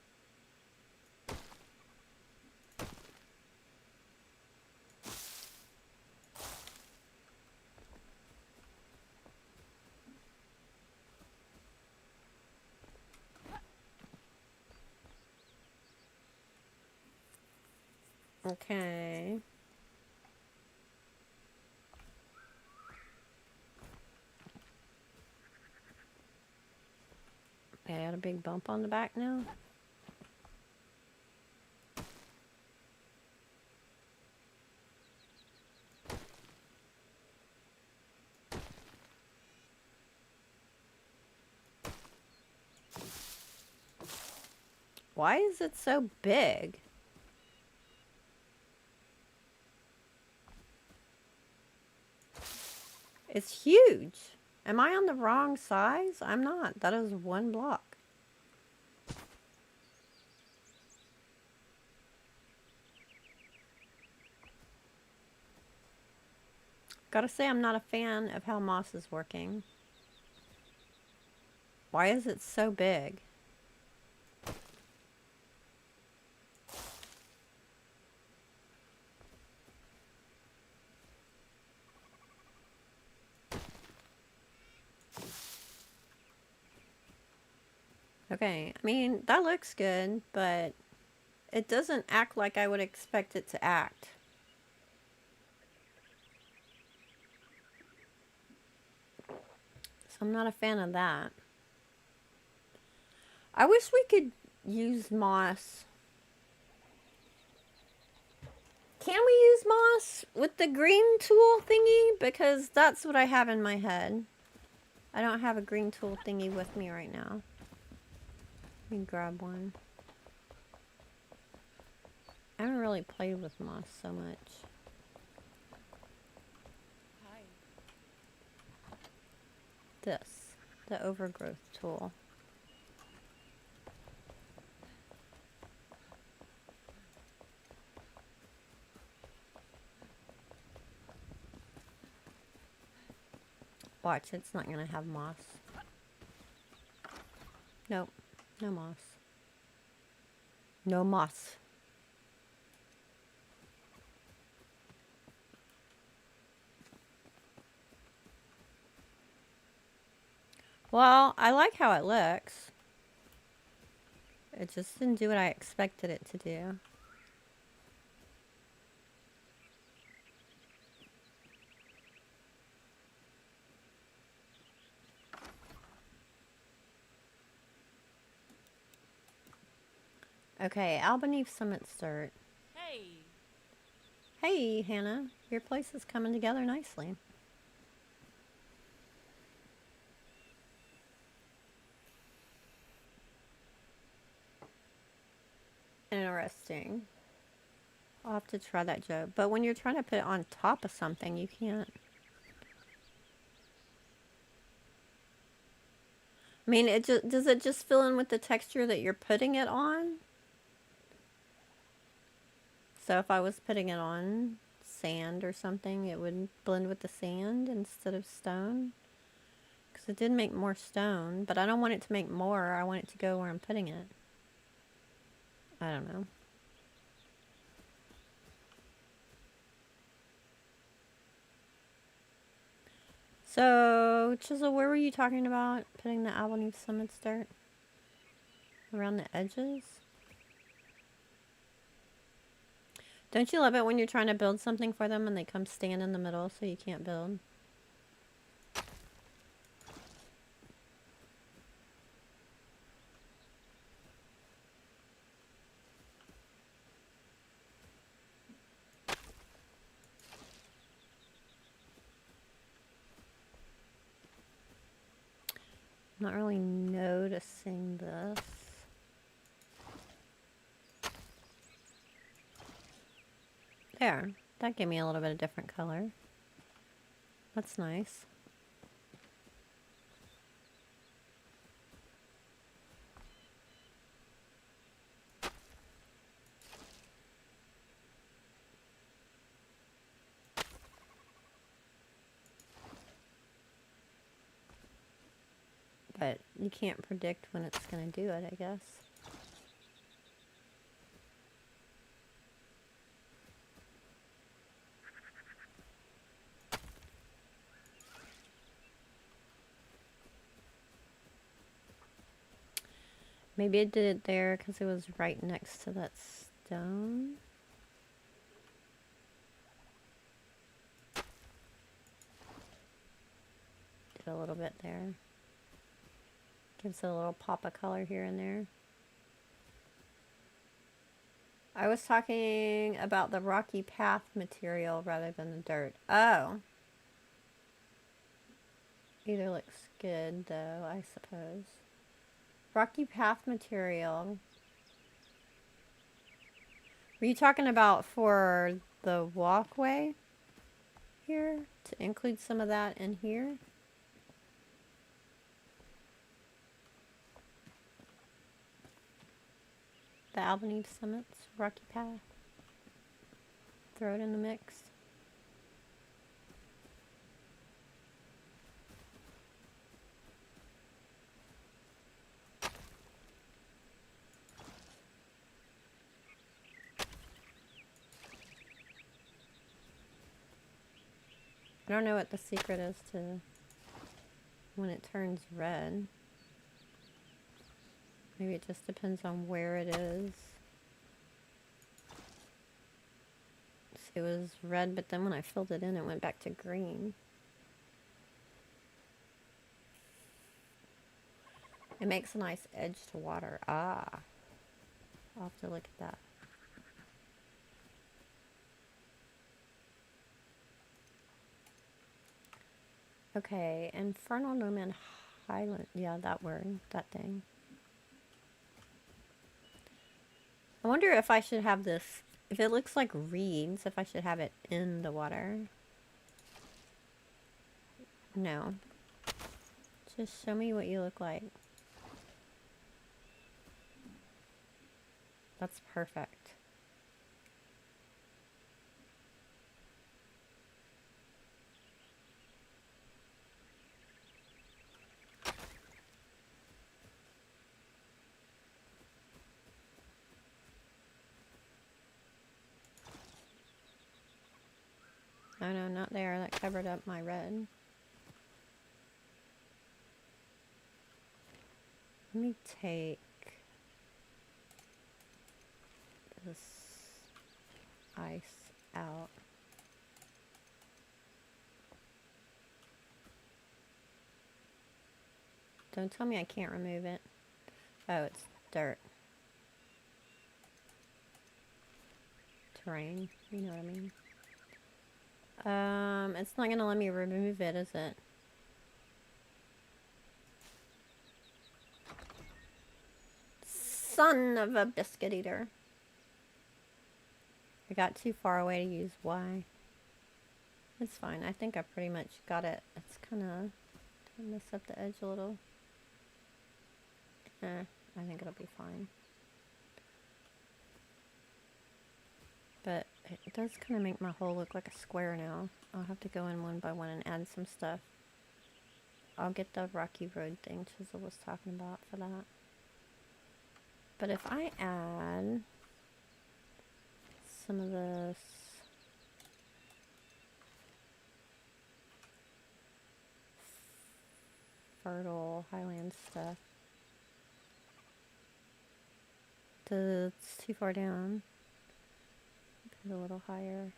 Okay. I got a big bump on the back now. Why is it so big? It's huge. Am I on the wrong size? I'm not. That is one block. Gotta say, I'm not a fan of how moss is working. Why is it so big? Okay, I mean, that looks good, but it doesn't act like I would expect it to act. So I'm not a fan of that. I wish we could use moss. Can we use moss with the green tool thingy? Because that's what I have in my head. I don't have a green tool thingy with me right now. Let me grab one. I haven't really played with moss so much. Hi. This, the overgrowth tool. Watch, it's not gonna have moss. Nope, no moss. No moss. Well, I like how it looks. It just didn't do what I expected it to do. Okay, Albany Summit Start. Hey. Hey, Hannah. Your place is coming together nicely. Interesting. I'll have to try that joke. But when you're trying to put it on top of something, you can't. I mean, does it just fill in with the texture that you're putting it on? So if I was putting it on sand or something, it would blend with the sand instead of stone? Because it did make more stone, but I don't want it to make more. I want it to go where I'm putting it. I don't know. So, Chisel, where were you talking about putting the Albanese Summits dirt? Around the edges? Don't you love it when you're trying to build something for them and they come stand in the middle so you can't build? I'm not really noticing this. There. That gave me a little bit of different color. That's nice. But you can't predict when it's going to do it, I guess. Maybe it did it there because it was right next to that stone. Did a little bit there. Gives it a little pop of color here and there. I was talking about the rocky path material rather than the dirt. Oh. Either looks good though, I suppose. Rocky path material. Were you talking about for the walkway here? To include some of that in here? The Albanese Summits, Rocky Path. Throw it in the mix. I don't know what the secret is to when it turns red. Maybe it just depends on where it is. It was red, but then when I filled it in, it went back to green. It makes a nice edge to water. Ah. I'll have to look at that. Okay, Infernal Nomad Highland. Yeah, that word. That thing. I wonder if I should have this, if it looks like reeds, if I should have it in the water. No. Just show me what you look like. That's perfect. Oh no, not there. That covered up my red. Let me take this ice out. Don't tell me I can't remove it. Oh, it's dirt. Terrain, you know what I mean. It's not gonna let me remove it, is it? Son of a biscuit eater. I got too far away to use Y. It's fine. I think I pretty much got it. It's kind of mess up the edge a little. I think it'll be fine. But it does kind of make my hole look like a square now. I'll have to go in one by one and add some stuff. I'll get the rocky road thing Chisel was talking about for that. But if I add some of this fertile highland stuff, it's too far down. Put it a little higher.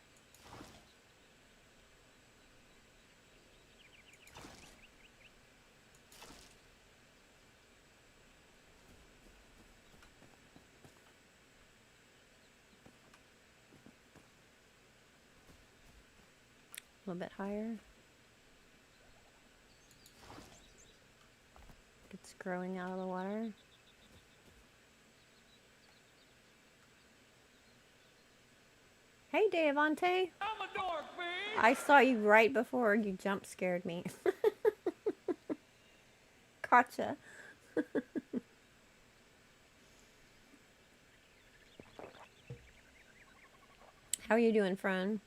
A little bit higher. It's growing out of the water. Hey, Davante. I'm a dorkfish. I saw you right before you jump scared me. Gotcha. How are you doing, friend?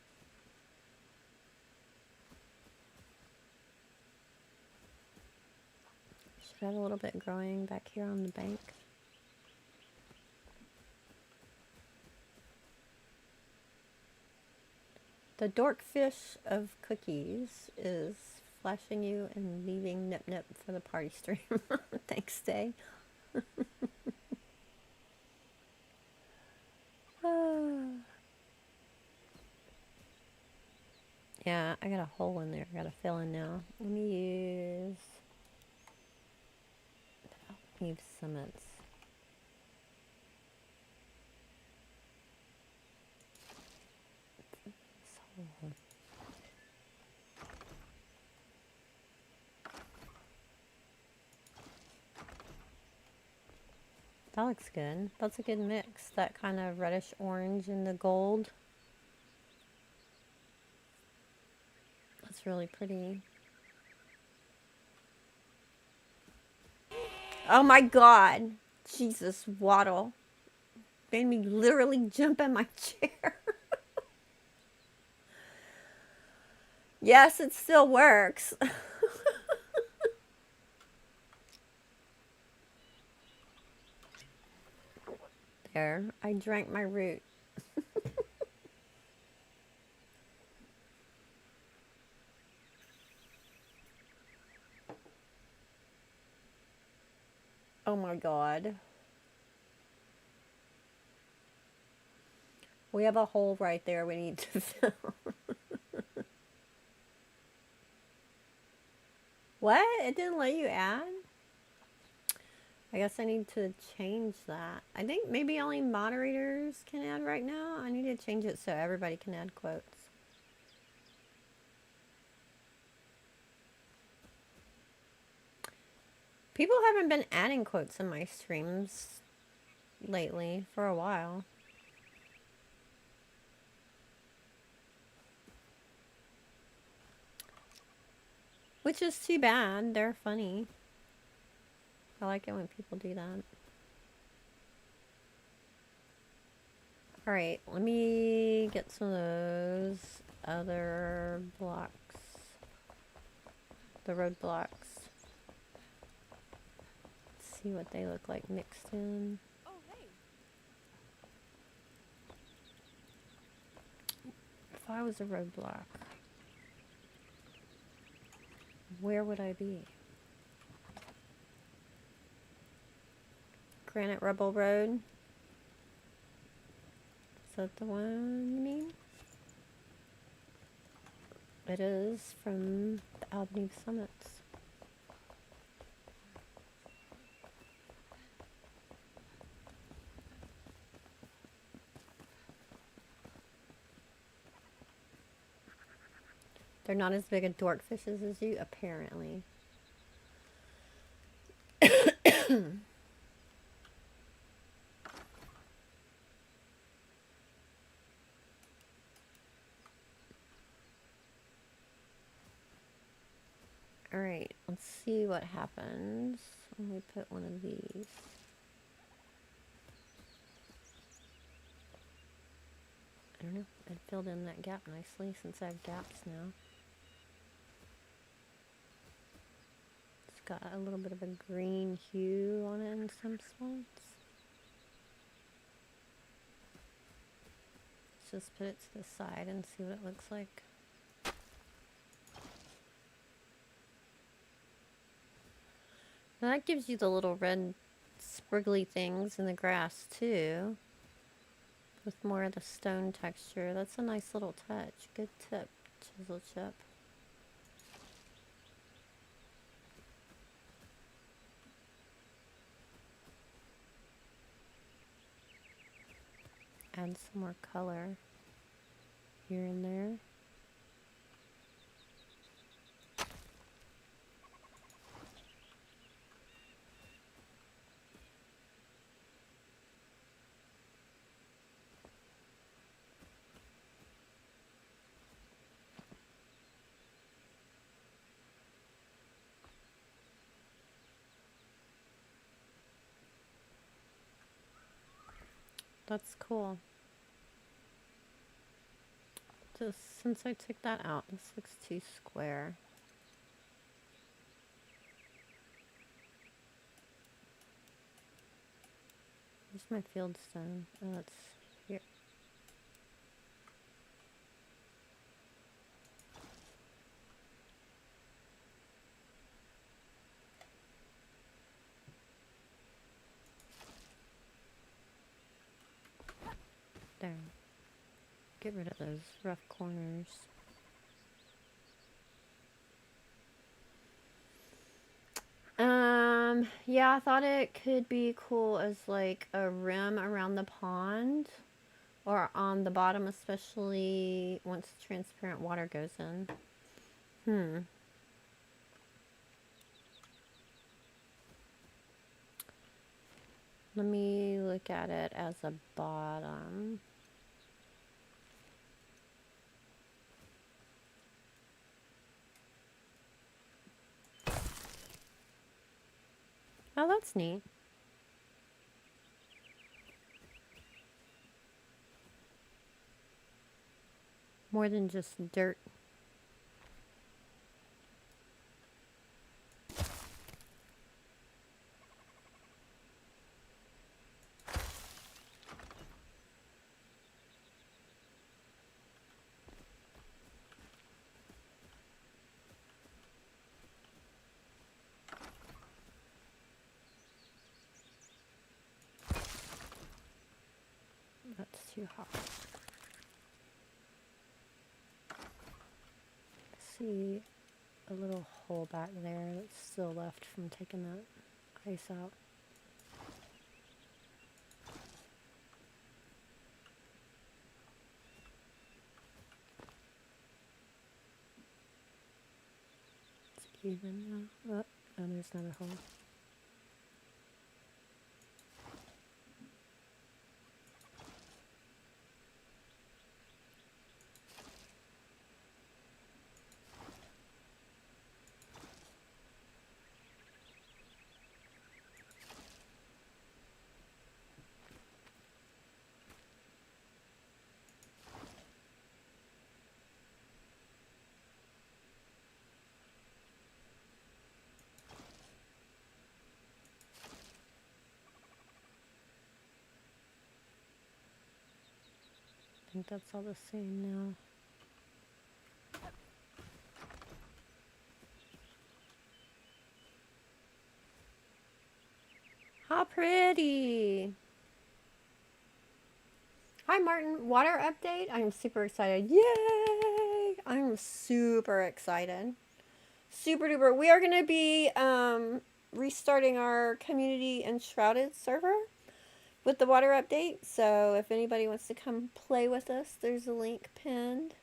Should have a little bit growing back here on the bank. The dorkfish of cookies is flashing you and leaving Nip Nip for the party stream. Thanks, Day. Yeah, I got a hole in there. I gotta fill in now. Let me use summits. That looks good. That's a good mix. That kind of reddish orange and the gold. That's really pretty. Oh my god. Jesus, Waddle. Made me literally jump in my chair. Yes, it still works. There, I drank my root. Oh my god. We have a hole right there we need to fill. What? It didn't let you add? I guess I need to change that. I think maybe only moderators can add right now. I need to change it so everybody can add quotes. People haven't been adding quotes in my streams lately for a while. Which is too bad. They're funny. I like it when people do that. Alright, let me get some of those other blocks. The road blocks. Let's see what they look like mixed in. Oh, hey. If I was a roadblock, where would I be? Granite Rubble Road. Is that the one you mean? It is from the Albany Summits. They're not as big a dorkfishes as you, apparently. Alright, let's see what happens when we put one of these. I don't know, it filled in that gap nicely since I have gaps now. It's got a little bit of a green hue on it in some spots. Let's just put it to the side and see what it looks like. Now that gives you the little red spriggly things in the grass too, with more of the stone texture. That's a nice little touch. Good tip, chisel chip. Add some more color here and there. That's cool. Just since I took that out, this looks too square. Where's my field stone? Oh, it's here. There. Get rid of those rough corners. Yeah, I thought it could be cool as like a rim around the pond or on the bottom, especially once transparent water goes in. Let me look at it as a bottom. Oh, that's neat. More than just dirt. That's too hot. I see a little hole back there that's still left from taking that ice out. It's even now. Oh, and there's another hole. I think that's all the same now. How pretty! Hi Martin, water update. I'm super excited. Yay! I'm super excited. Super duper. We are going to be restarting our community Enshrouded server with the water update. So if anybody wants to come play with us, there's a link pinned.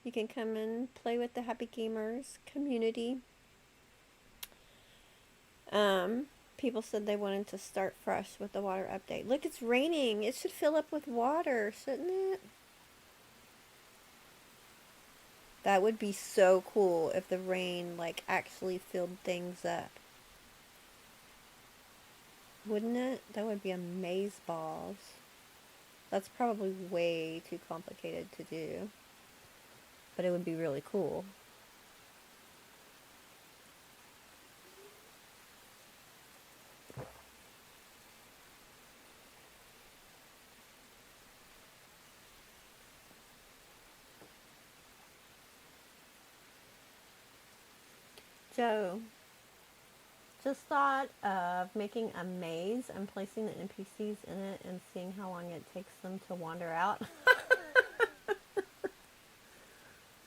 You can come and play with the Happy Gamers community. People said they wanted to start fresh with the water update. Look, it's raining. It should fill up with water, shouldn't it? That would be so cool if the rain, like, actually filled things up. Wouldn't it? That would be amazeballs. That's probably way too complicated to do. But it would be really cool. Joe, just thought of making a maze and placing the NPCs in it and seeing how long it takes them to wander out.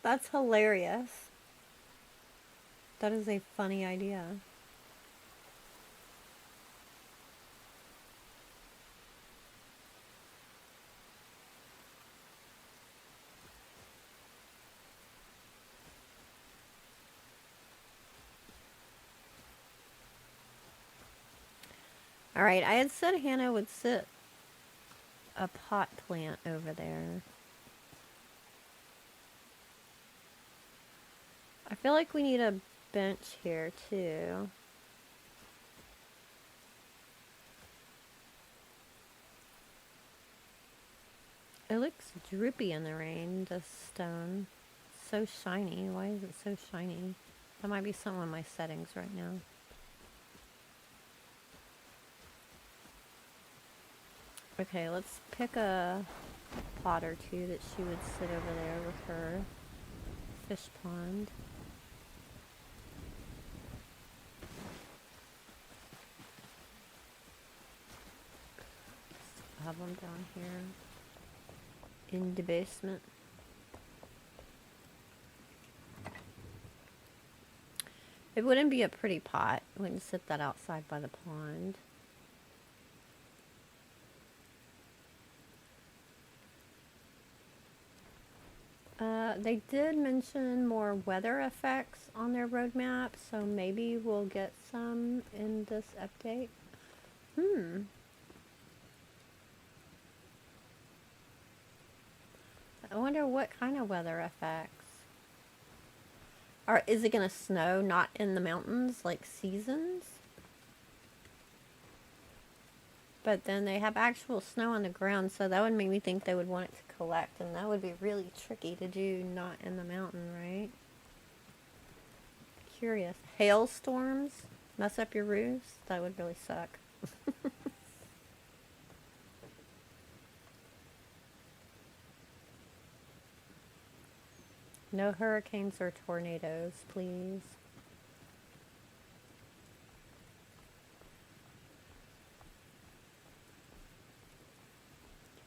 That's hilarious. That is a funny idea. Alright, I had said Hannah would sit a pot plant over there. I feel like we need a bench here too. It looks droopy in the rain, this stone. So shiny. Why is it so shiny? That might be some of my settings right now. Okay, let's pick a pot or two that she would sit over there with her fish pond. Just have them down here in the basement. It wouldn't be a pretty pot. I wouldn't sit that outside by the pond. They did mention more weather effects on their roadmap, so maybe we'll get some in this update. I wonder what kind of weather effects. Or is it going to snow not in the mountains, like seasons? But then they have actual snow on the ground, so that would make me think they would want it to collect, and that would be really tricky to do not in the mountain, right? Curious. Hailstorms mess up your roofs? That would really suck. No hurricanes or tornadoes, please.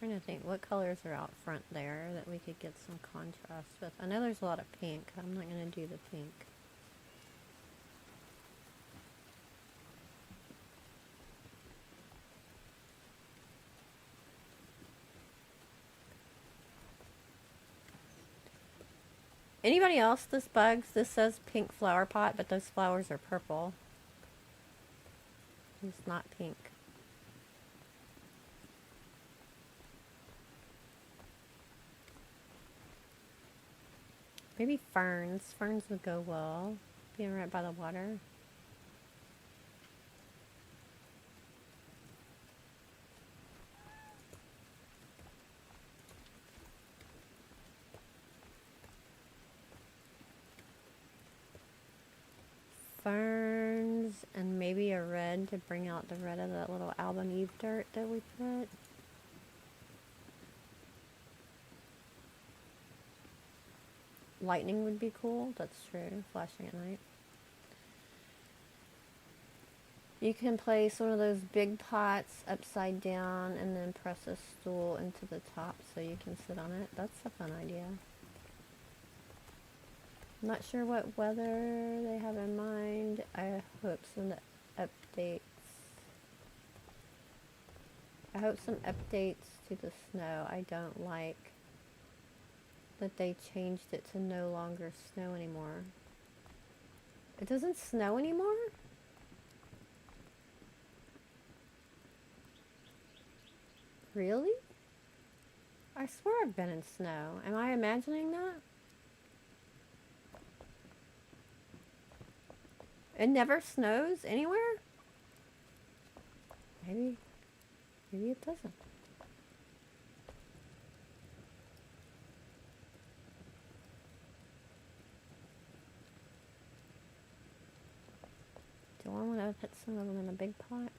Trying to think what colors are out front there that we could get some contrast with. I know there's a lot of pink. I'm not going to do the pink. Anybody else this bugs? This says pink flower pot, but those flowers are purple. It's not pink. Maybe ferns. Ferns would go well, being right by the water. Ferns and maybe a red to bring out the red of that little Album Eve dirt that we put. Lightning would be cool. That's true. Flashing at night. You can place one of those big pots upside down and then press a stool into the top so you can sit on it. That's a fun idea. I'm not sure what weather they have in mind. I hope some updates. I hope some updates to the snow. I don't like that they changed it to no longer snow anymore. It doesn't snow anymore? Really? I swear I've been in snow. Am I imagining that? It never snows anywhere? Maybe it doesn't. Do I want to put some of them in a big pot?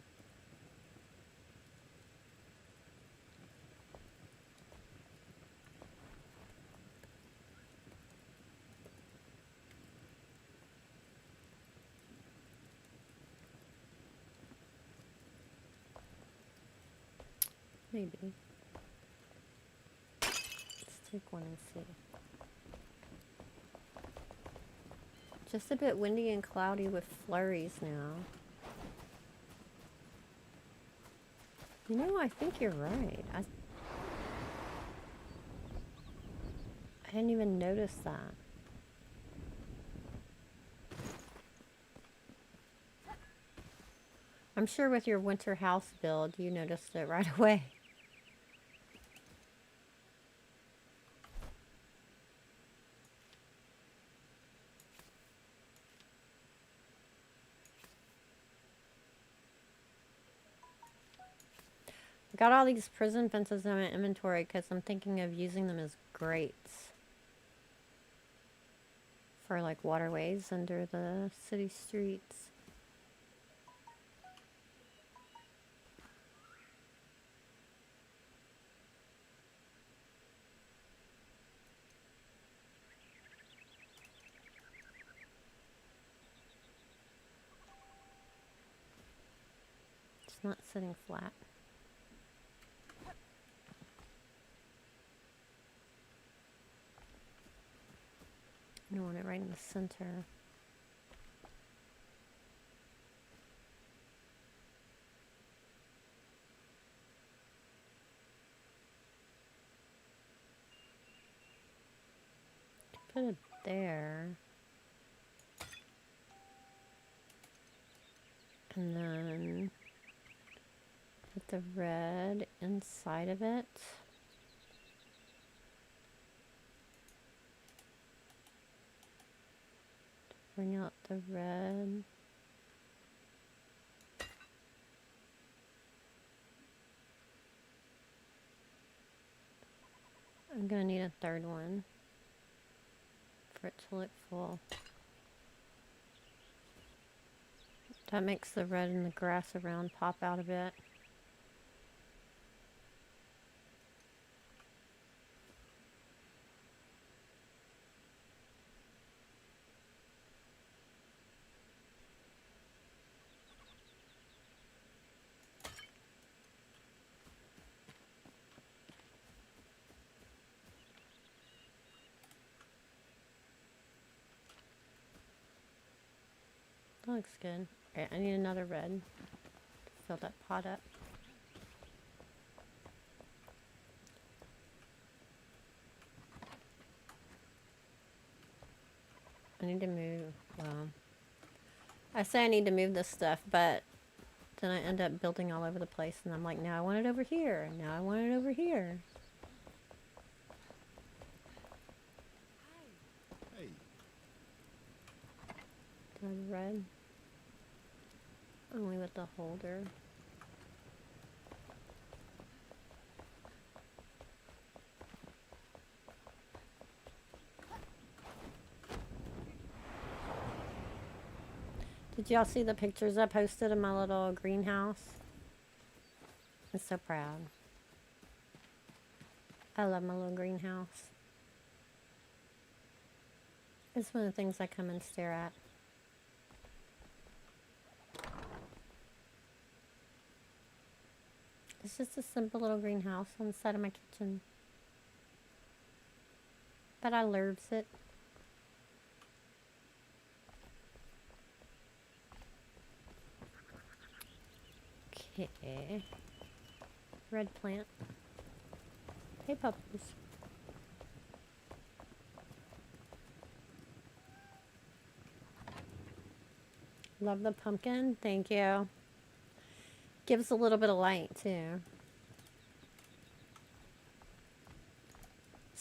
Maybe. Let's take one and see. Just a bit windy and cloudy with flurries now. You know, I think you're right. I didn't even notice that. I'm sure with your winter house build, you noticed it right away. I got all these prison fences in my inventory because I'm thinking of using them as grates for like waterways under the city streets. It's not sitting flat. I want it right in the center. Put it there. And then put the red inside of it. Bring out the red. I'm gonna need a third one for it to look full. That makes the red and the grass around pop out a bit. That looks good. Alright, I need another red to fill that pot up. I need to move, well, I say I need to move this stuff, but then I end up building all over the place and I'm like, now I want it over here, now I want it over here. Hey. Do I have red? Only with the holder. Did y'all see the pictures I posted of my little greenhouse? I'm so proud. I love my little greenhouse. It's one of the things I come and stare at. It's just a simple little greenhouse on the side of my kitchen. But I loves it. Okay. Red plant. Hey, puppies. Love the pumpkin. Thank you. Gives a little bit of light, too.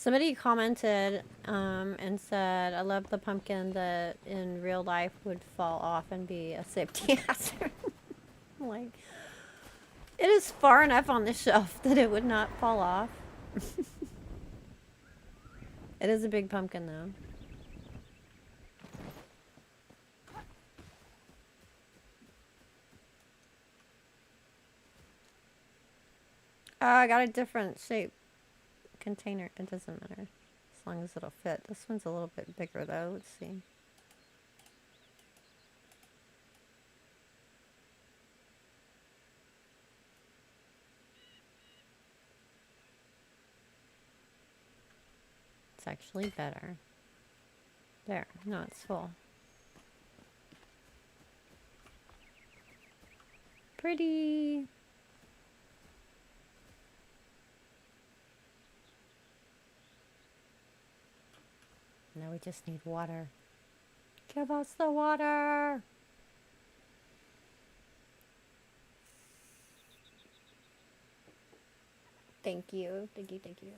Somebody commented and said, I love the pumpkin that in real life would fall off and be a safety hazard. Like, it is far enough on the shelf that it would not fall off. It is a big pumpkin, though. Oh, I got a different shape container. It doesn't matter. As long as it'll fit. This one's a little bit bigger, though. Let's see. It's actually better. There. No, it's full. Pretty. Now we just need water. Give us the water! Thank you. Thank you, thank you.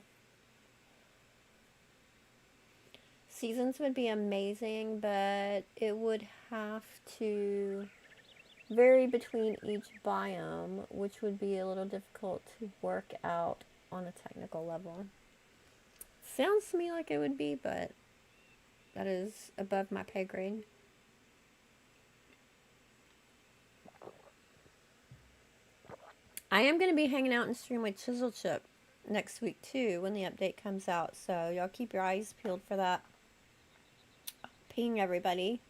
Seasons would be amazing, but it would have to vary between each biome, which would be a little difficult to work out on a technical level. Sounds to me like it would be, but that is above my pay grade. I am going to be hanging out and stream with Chisel Chip next week too when the update comes out, so y'all keep your eyes peeled for that. Ping everybody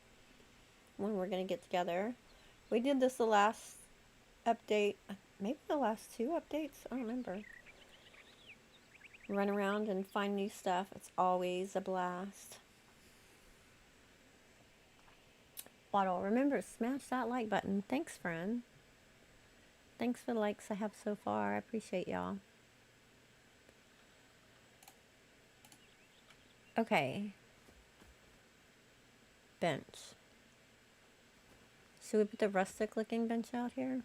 when we're going to get together. We did this the last update, maybe the last two updates, I don't remember. Run around and find new stuff. It's always a blast. Waddle, remember, smash that like button. Thanks, friend. Thanks for the likes I have so far. I appreciate y'all. Okay. Bench. Should we put the rustic looking bench out here?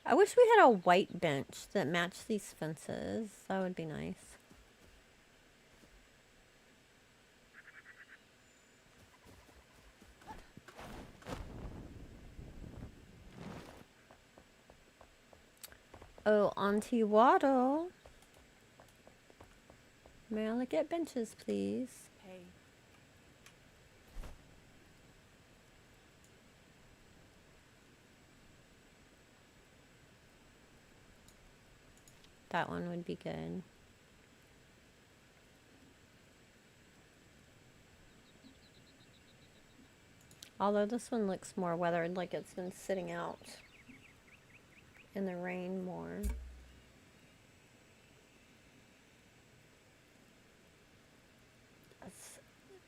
I wish we had a white bench that matched these fences. That would be nice. Oh, Auntie Waddle. May I look at benches, please? Hey. That one would be good. Although this one looks more weathered, like it's been sitting out in the rain more.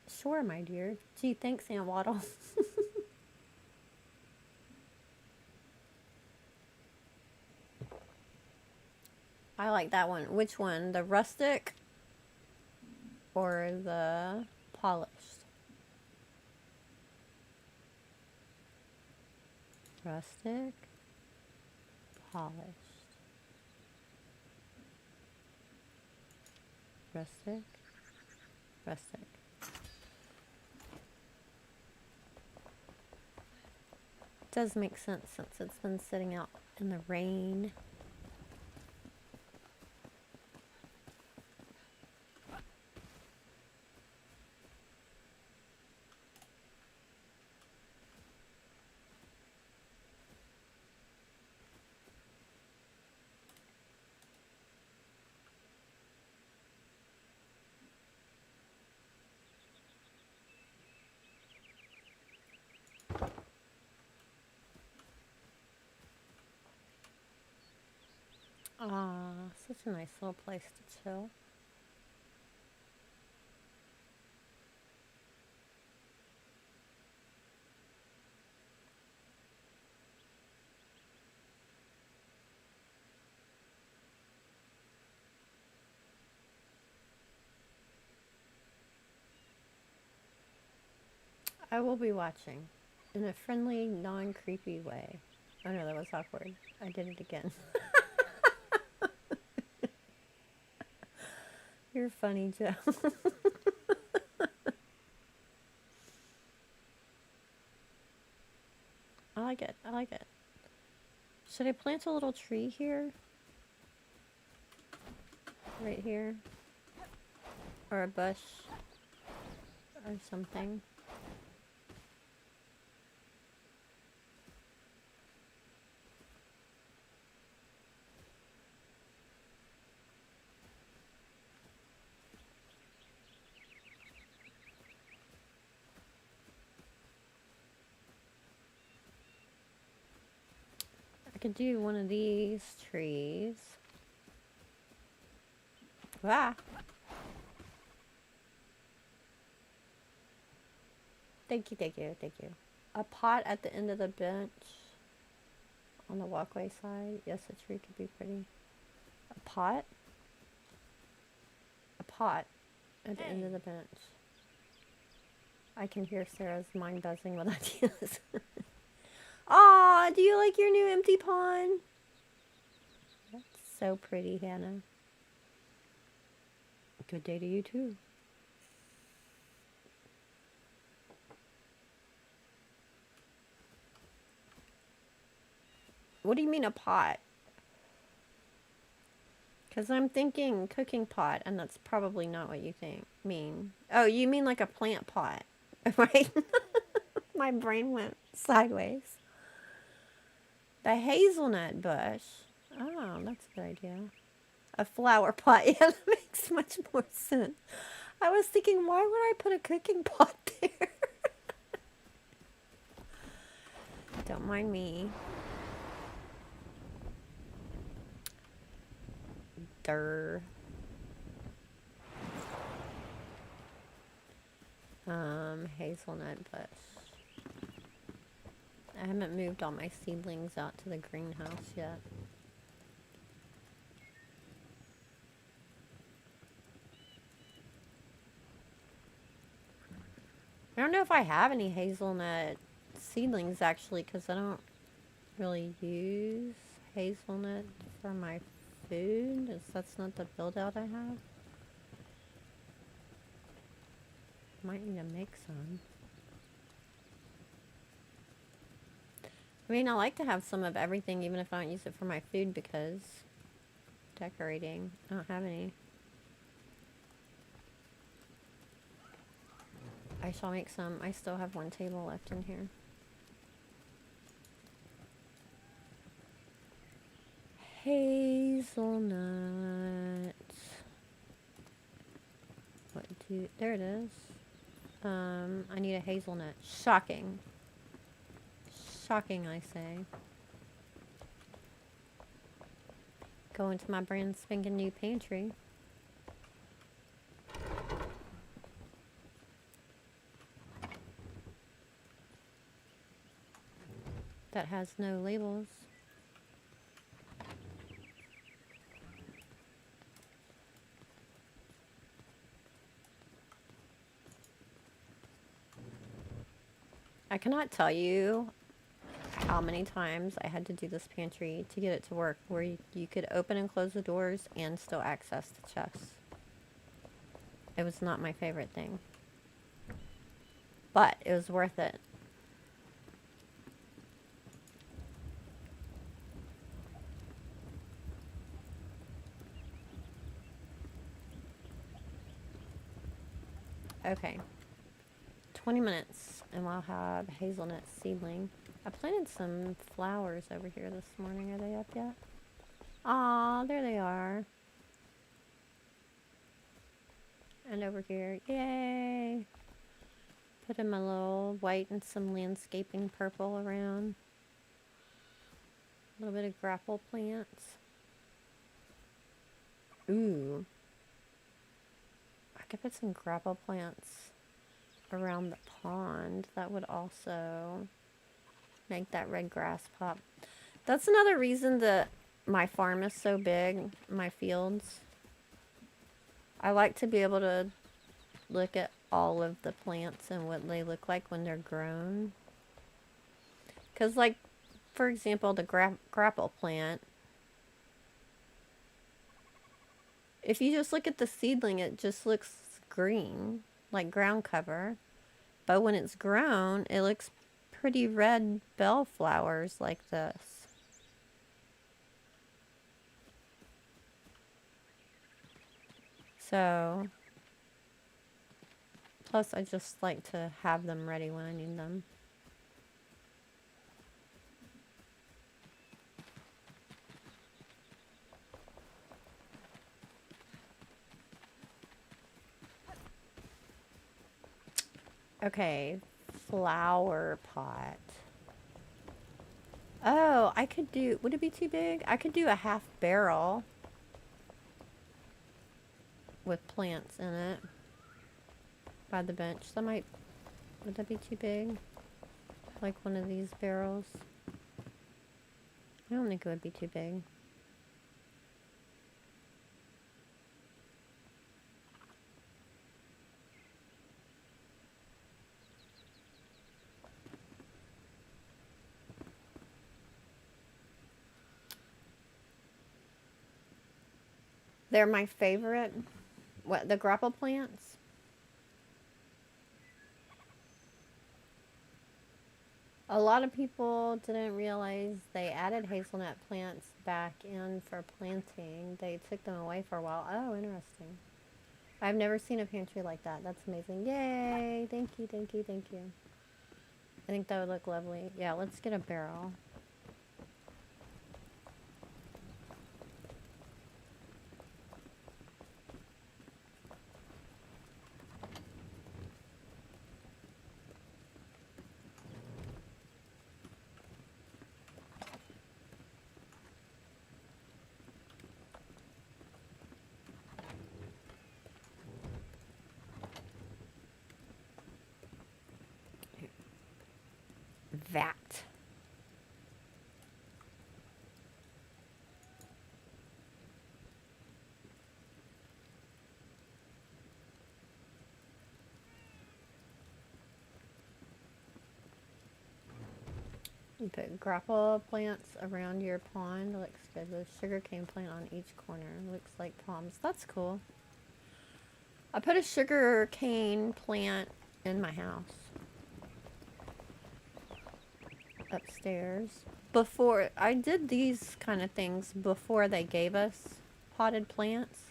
Sure, my dear. Gee, thanks, Aunt Waddle. I like that one. Which one? The rustic or the polished? Rustic, polished. Rustic, rustic. Does make sense since it's been sitting out in the rain. Ah, such a nice little place to chill. I will be watching in a friendly, non-creepy way. Oh no, that was awkward. I did it again. You're funny, Joe. I like it. I like it. Should I plant a little tree here? Right here? Or a bush? Or something? I could do one of these trees. Ah! Thank you, thank you, thank you. A pot at the end of the bench on the walkway side. Yes, a tree could be pretty. A pot? A pot at the end of the bench. I can hear Sarah's mind buzzing with ideas. Aw, do you like your new empty pond? That's so pretty, Hannah. Good day to you too. What do you mean a pot? Because I'm thinking cooking pot, and that's probably not what you mean. Oh, you mean like a plant pot, right? My brain went sideways. The hazelnut bush. Oh, that's a good idea. A flower pot. Yeah, that makes much more sense. I was thinking, why would I put a cooking pot there? Don't mind me. Durr. Hazelnut bush. I haven't moved all my seedlings out to the greenhouse yet. I don't know if I have any hazelnut seedlings actually, because I don't really use hazelnut for my food. That's not the build out I have. Might need to make some. I mean, I like to have some of everything, even if I don't use it for my food, because decorating. I don't have any. I shall make some. I still have one table left in here. Hazelnut. There it is. I need a hazelnut. Shocking. Shocking, I say. Go into my brand spanking new pantry. That has no labels. I cannot tell you how many times I had to do this pantry to get it to work, where you could open and close the doors and still access the chests. It was not my favorite thing, but it was worth it. Okay, 20 minutes and we'll have hazelnut seedling. I planted some flowers over here this morning. Are they up yet? Aw, there they are. And over here, yay! Put in my little white and some landscaping purple around. A little bit of grapple plants. Ooh. I could put some grapple plants around the pond. That would also make that red grass pop. That's another reason that my farm is so big, my fields. I like to be able to look at all of the plants and what they look like when they're grown. Because, like, for example, the grapple plant If you just look at the seedling, it just looks green, like ground cover. But when it's grown, it looks pretty red bellflowers like this. So, plus I just like to have them ready when I need them. Okay, flower pot. Oh, I could do, would it be too big? I could do a half barrel with plants in it by the bench. That might, would that be too big? Like one of these barrels? I don't think it would be too big. They're my favorite. What, the grapple plants? A lot of people didn't realize they added hazelnut plants back in for planting. They took them away for a while. Oh, interesting. I've never seen a pantry like that. That's amazing. Yay! Thank you, thank you, thank you. I think that would look lovely. Yeah, let's get a barrel. That. You put grapple plants around your pond. Looks good. With sugarcane plant on each corner. Looks like palms. That's cool. I put a sugarcane plant in my house. Upstairs. Before, I did these kind of things before they gave us potted plants.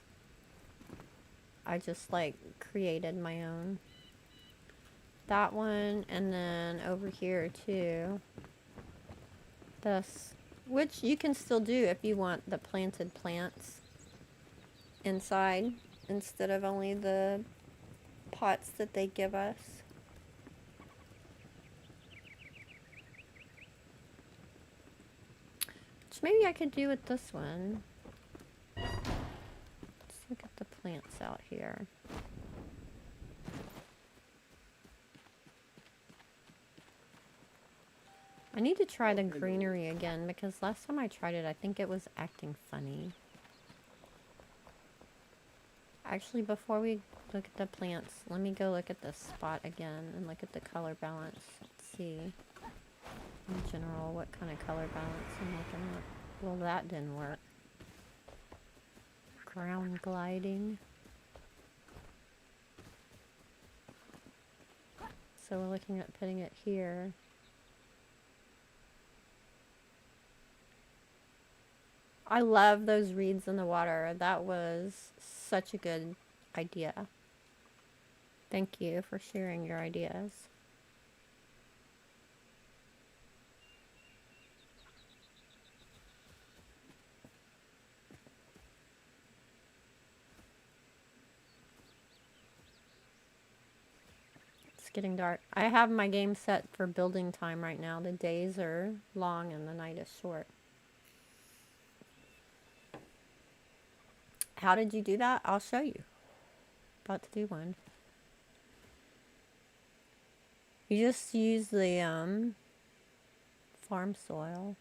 I just like created my own. That one, and then over here too. This, which you can still do if you want the planted plants inside instead of only the pots that they give us. Which maybe I could do with this one. Let's look at the plants out here. I need to try the greenery again because last time I tried it, I think it was acting funny. Actually, before we look at the plants, let me go look at this spot again and look at the color balance. Let's see, in general, what kind of color balance I'm looking at. Well, that didn't work. Ground gliding. So we're looking at putting it here. I love those reeds in the water. That was such a good idea. Thank you for sharing your ideas. It's getting dark. I have my game set for building time right now. The days are long and the night is short. How did you do that? I'll show you. About to do one. You just use the farm soil.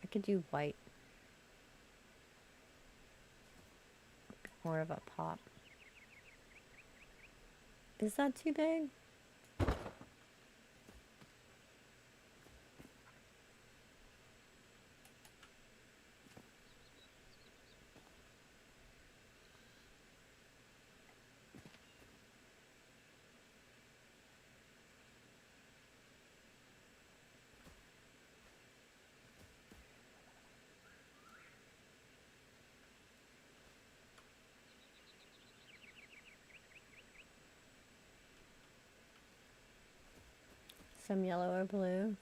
I could do white. More of a pop. Is that too big? Some yellow or blue.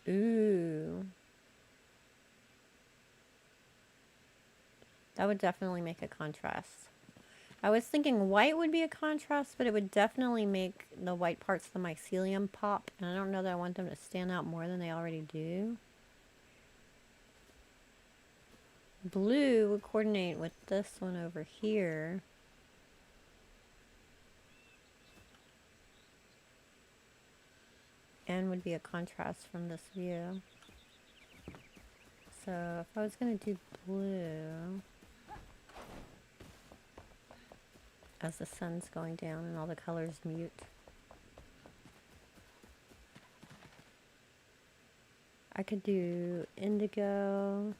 Ooh. That would definitely make a contrast. I was thinking white would be a contrast, but it would definitely make the white parts of the mycelium pop. And I don't know that I want them to stand out more than they already do. Blue would coordinate with this one over here. And would be a contrast from this view. So if I was going to do blue, as the sun's going down and all the colors mute, I could do indigo.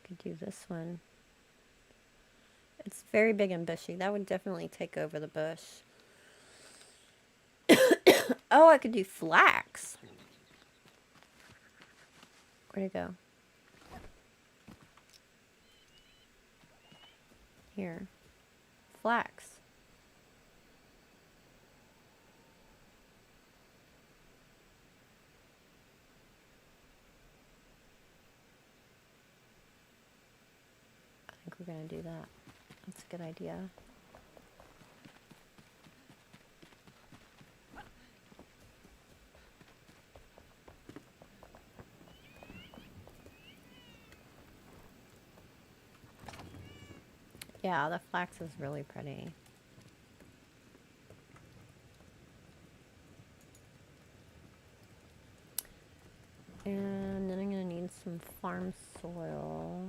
Could do this one. It's very big and bushy. That would definitely take over the bush. Oh, I could do flax. Where'd it go? Here. Flax. I think we're going to do that. That's a good idea. Yeah, the flax is really pretty. And then I'm going to need some farm soil.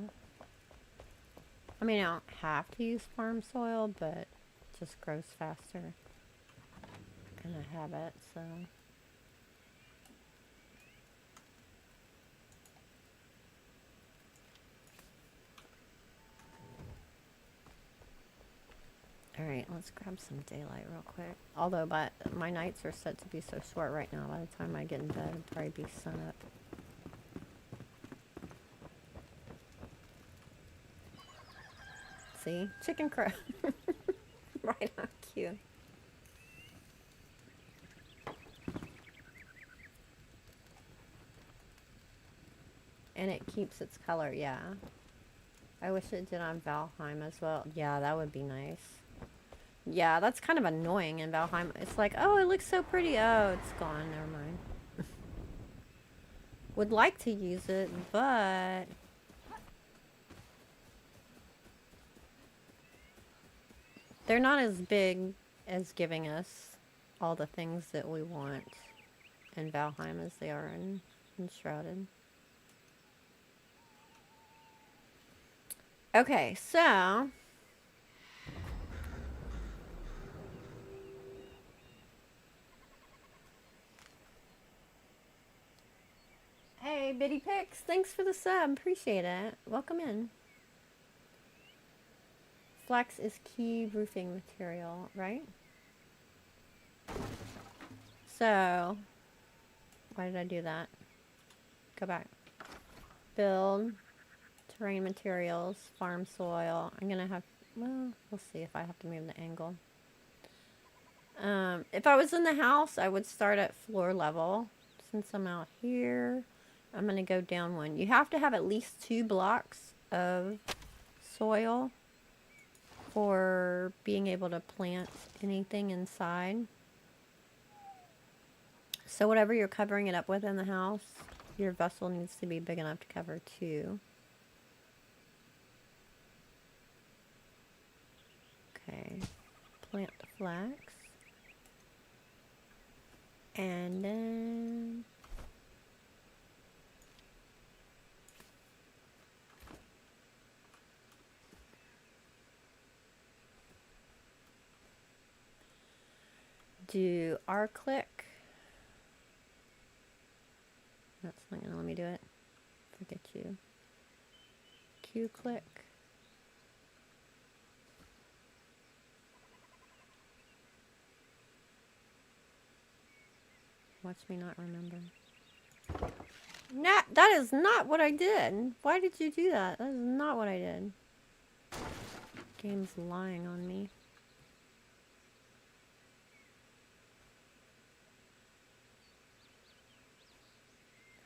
I mean, I don't have to use farm soil, but it just grows faster. And I have it, so. Alright, let's grab some daylight real quick. Although, but my nights are set to be so short right now. By the time I get in bed, it'll probably be sun up. See? Chicken crow. Right on cue. And it keeps its color, yeah. I wish it did on Valheim as well. Yeah, that would be nice. Yeah, that's kind of annoying in Valheim. It's like, oh, it looks so pretty. Oh, it's gone. Never mind. Would like to use it, but they're not as big as giving us all the things that we want in Valheim as they are in Enshrouded. Okay, so hey, Bitty Pix, thanks for the sub. Appreciate it. Welcome in. Flax is key roofing material, right? So, why did I do that? Go back. Build, terrain materials, farm soil. I'm gonna have, well, we'll see if I have to move the angle. If I was in the house, I would start at floor level. Since I'm out here, I'm gonna go down one. You have to have at least 2 blocks of soil for being able to plant anything inside. So whatever you're covering it up with in the house, your vessel needs to be big enough to cover 2. Okay, plant the flax. And then do R click. That's not gonna let me do it. Forget you. Q click. Watch me not remember. Nah, that is not what I did. Why did you do that? That is not what I did. Game's lying on me.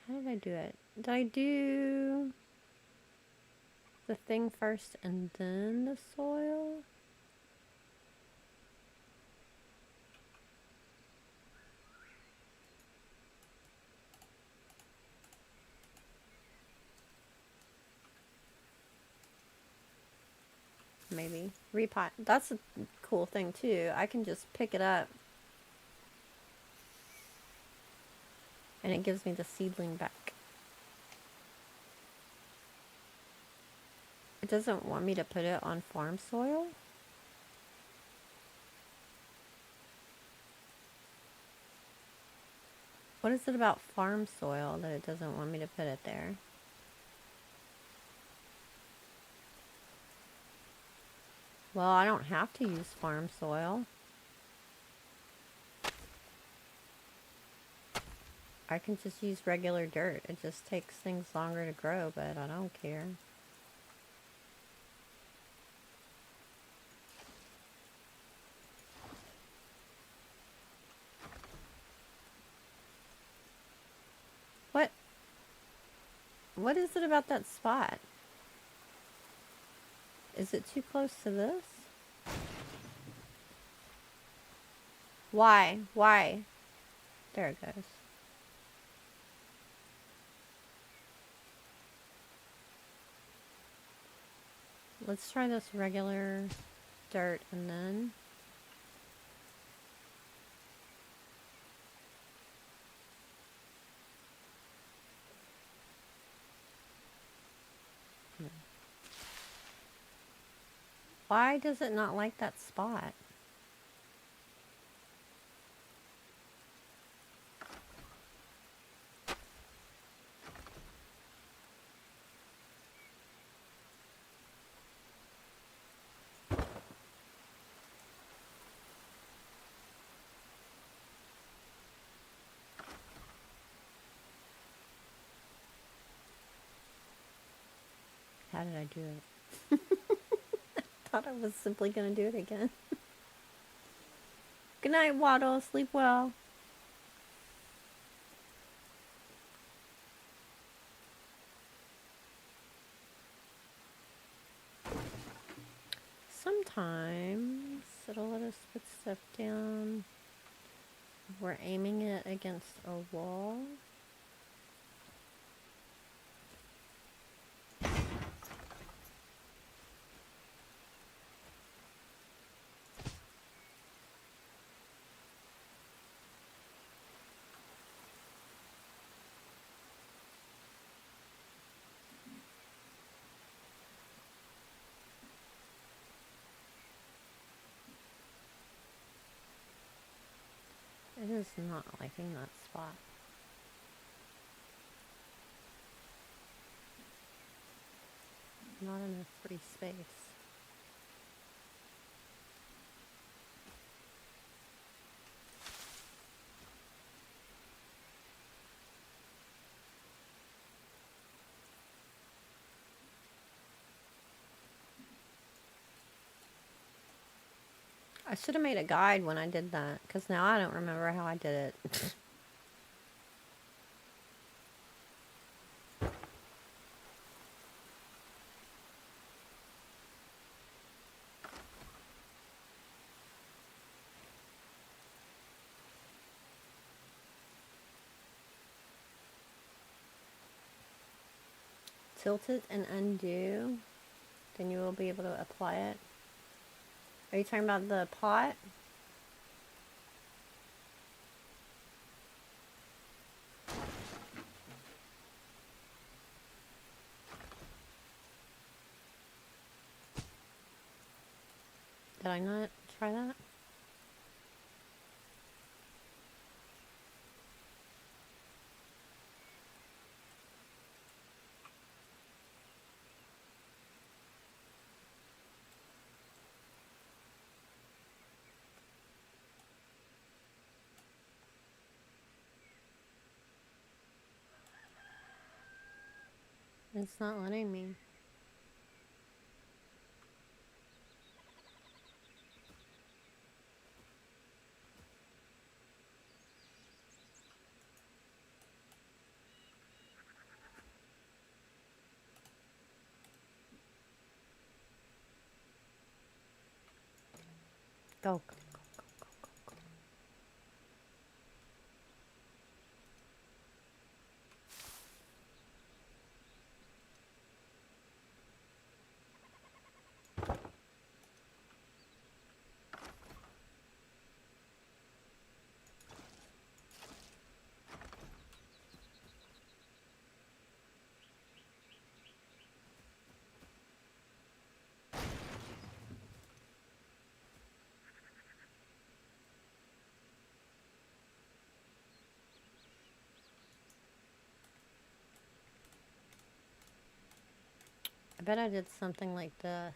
How did I do it? Did I do the thing first and then the soil? Maybe. Repot. That's a cool thing too. I can just pick it up and it gives me the seedling back. It doesn't want me to put it on farm soil. What is it about farm soil that it doesn't want me to put it there? Well, I don't have to use farm soil. I can just use regular dirt. It just takes things longer to grow, but I don't care. What? What is it about that spot? Is it too close to this? Why? Why? There it goes. Let's try this regular dirt and then... Why does it not like that spot? How did I do it? Thought I was simply gonna do it again. Good night, Waddle. Sleep well. Sometimes it'll let us put stuff down. We're aiming it against a wall. It is not liking that spot. Not enough free space. I should have made a guide when I did that, because now I don't remember how I did it. Tilt it and undo, then you will be able to apply it. Are you talking about the pot? Did I not try that? It's not letting me. Go, go, go, go, go, go, go. I bet I did something like this.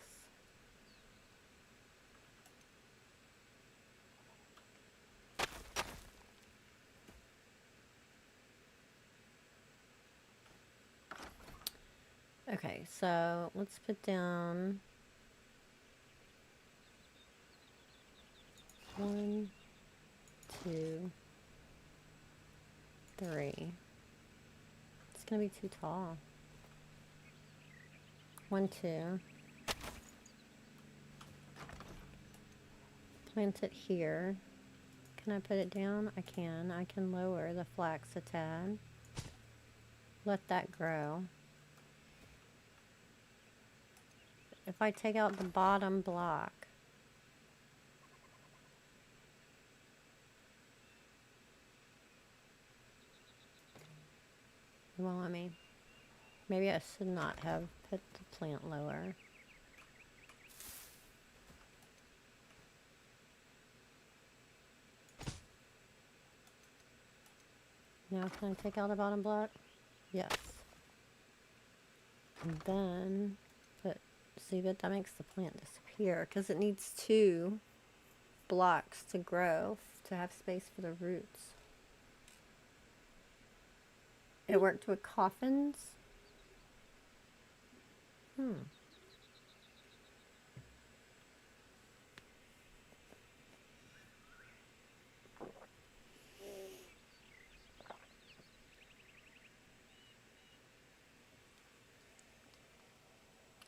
Okay, so let's put down 1, 2, 3. It's gonna be too tall. 1, 2. Plant it here. Can I put it down? I can. I can lower the flax a tad. Let that grow. If I take out the bottom block, it won't let me. Maybe I should not have put the plant lower. Now can I take out the bottom block? Yes. And then put, see, but that makes the plant disappear because it needs 2 blocks to grow to have space for the roots. It worked with coffins.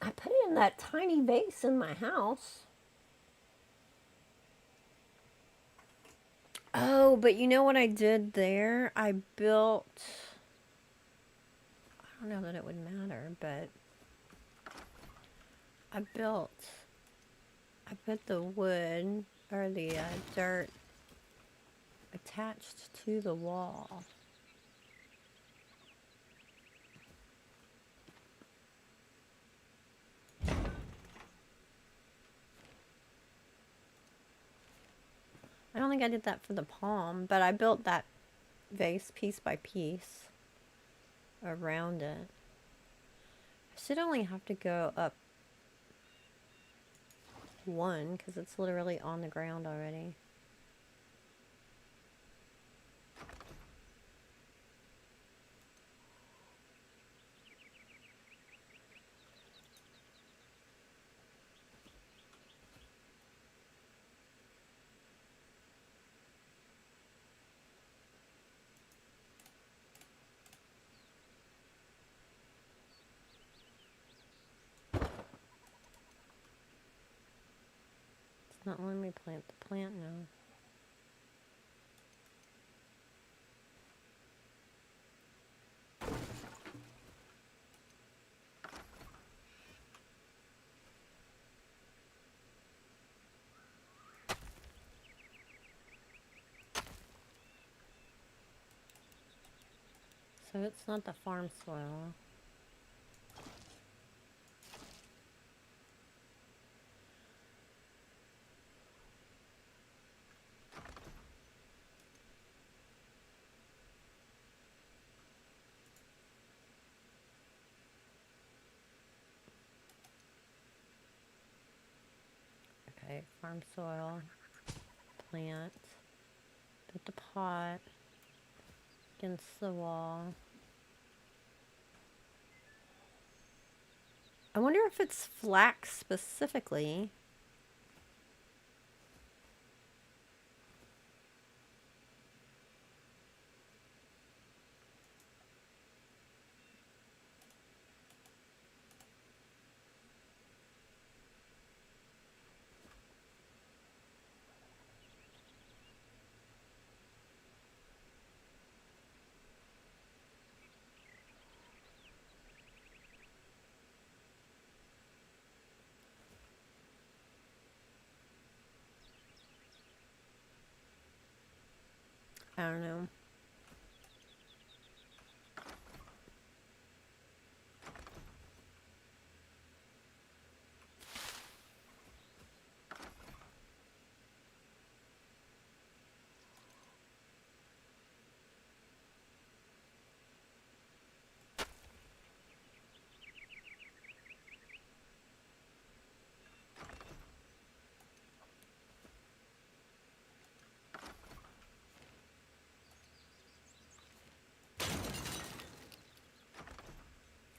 I put it in that tiny vase in my house. Oh, but you know what I did there? I built... I don't know that it would matter, but... I put the wood, or the dirt, attached to the wall. I don't think I did that for the palm, but I built that vase piece by piece around it. I should only have to go up 1 because it's literally on the ground already. It's not letting me plant the plant now. So it's not the farm soil. Okay, farm soil, plant, put the pot against the wall. I wonder if it's flax specifically. I don't know.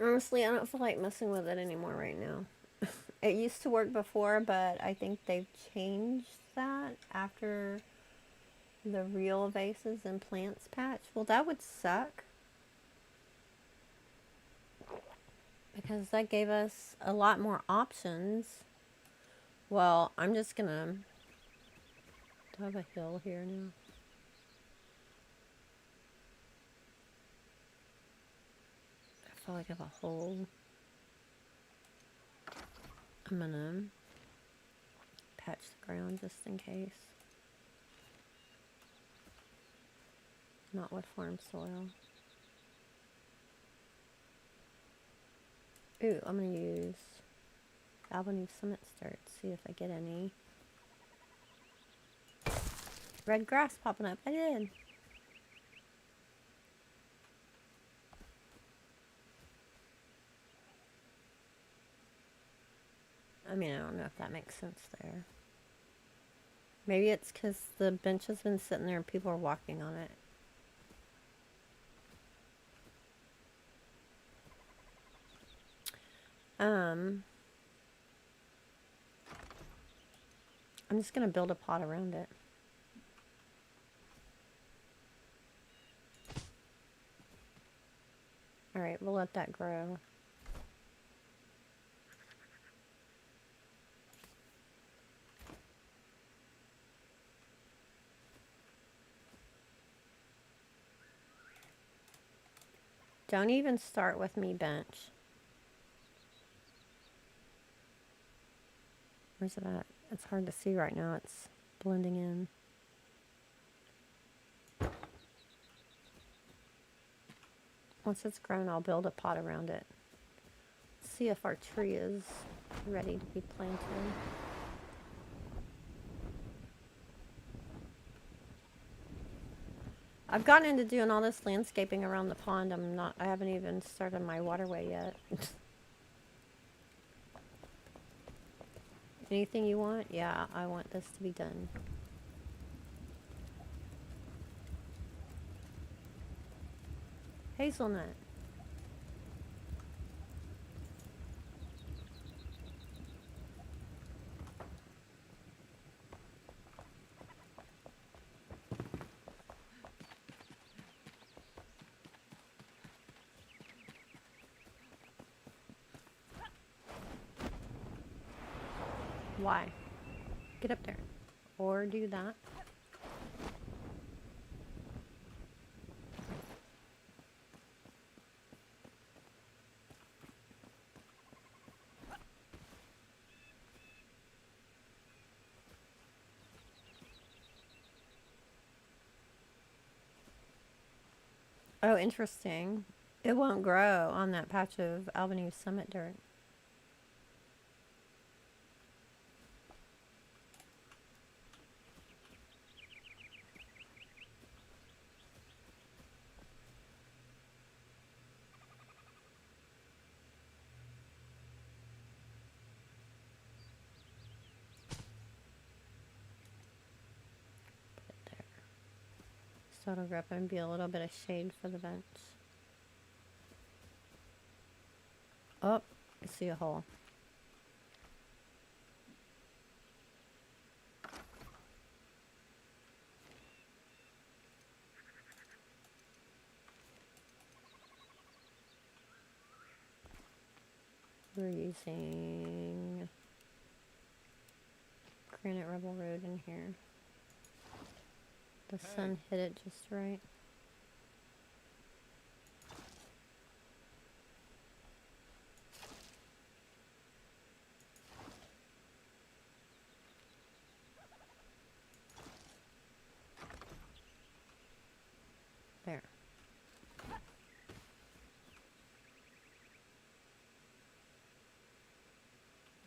Honestly, I don't feel like messing with it anymore right now. It used to work before, but I think they've changed that after the real vases and plants patch. Well, that would suck, because that gave us a lot more options. Well, I'm just gonna... Do I have a hill here now? I feel like I have a hole. I'm gonna patch the ground just in case. Not with farm soil. Ooh, I'm gonna use Albany Summit Start, see if I get any red grass popping up. I did. I mean, I don't know if that makes sense there. Maybe it's because the bench has been sitting there and people are walking on it. I'm just gonna build a pot around it. Alright, we'll let that grow. Don't even start with me, bench. Where's it at? It's hard to see right now. It's blending in. Once it's grown, I'll build a pot around it. See if our tree is ready to be planted. I've gotten into doing all this landscaping around the pond. I haven't even started my waterway yet. Anything you want? Yeah, I want this to be done. Hazelnut. Why? Get up there. Or do that. Oh, interesting. It won't grow on that patch of Albany Summit dirt. Put it there. So it'll grow up and be a little bit of shade for the bench. Oh, it's see a hole. We're using Granite Rebel Road in here. The sun hit it just right. There.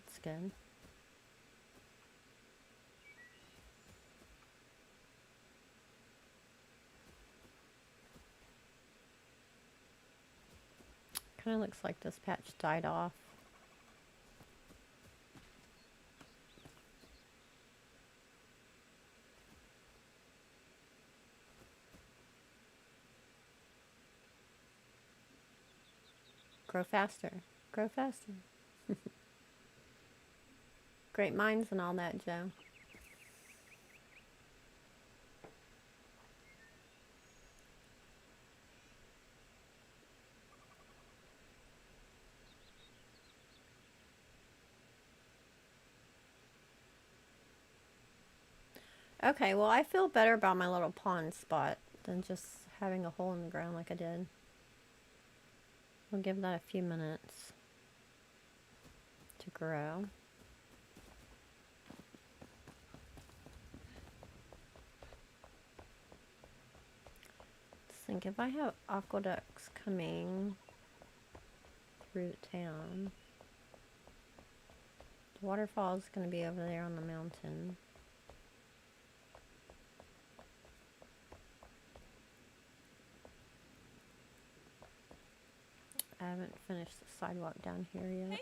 That's good. Kind of looks like this patch died off. Grow faster. Grow faster. Great minds and all that, Joe. Okay, well, I feel better about my little pond spot than just having a hole in the ground like I did. We'll give that a few minutes to grow. Let's think, if I have aqueducts coming through town, the waterfall is going to be over there on the mountain. I haven't finished the sidewalk down here yet. Hey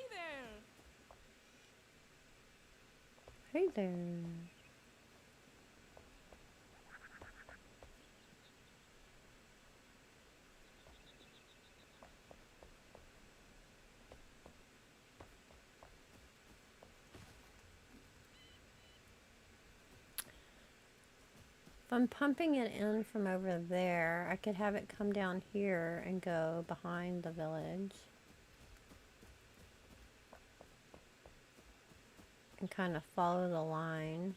there! Hey there. If I'm pumping it in from over there, I could have it come down here and go behind the village. And kind of follow the line.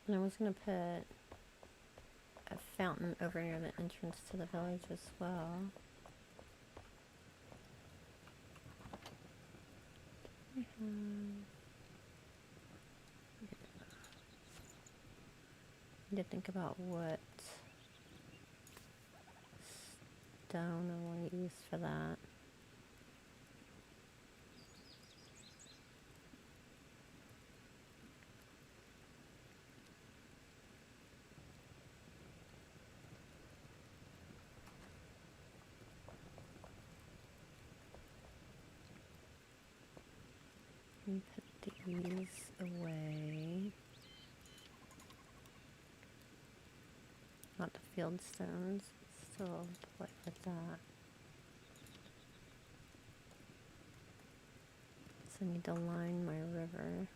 And I was going to put a fountain over near the entrance to the village as well. Need to think about what stone I want to use for that. And put these away. Not the field stones, still play with that. So I need to line my river.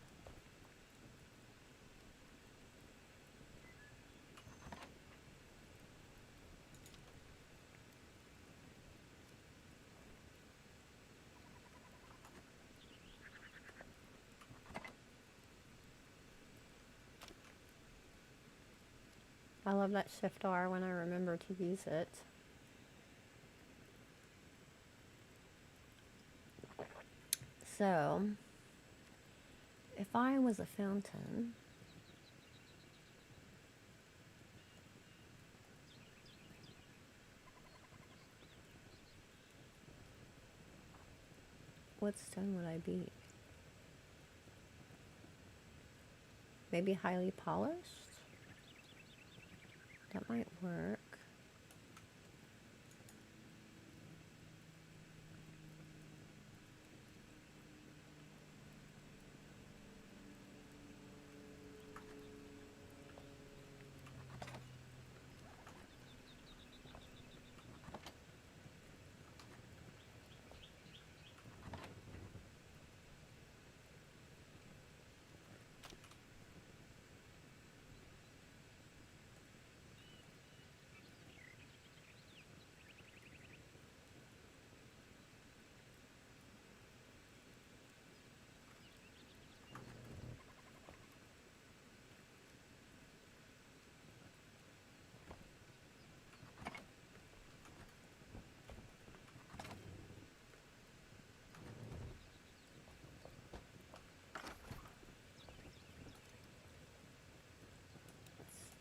I love that Shift R when I remember to use it. So, if I was a fountain, What stone would I be? Maybe highly polished? That might work.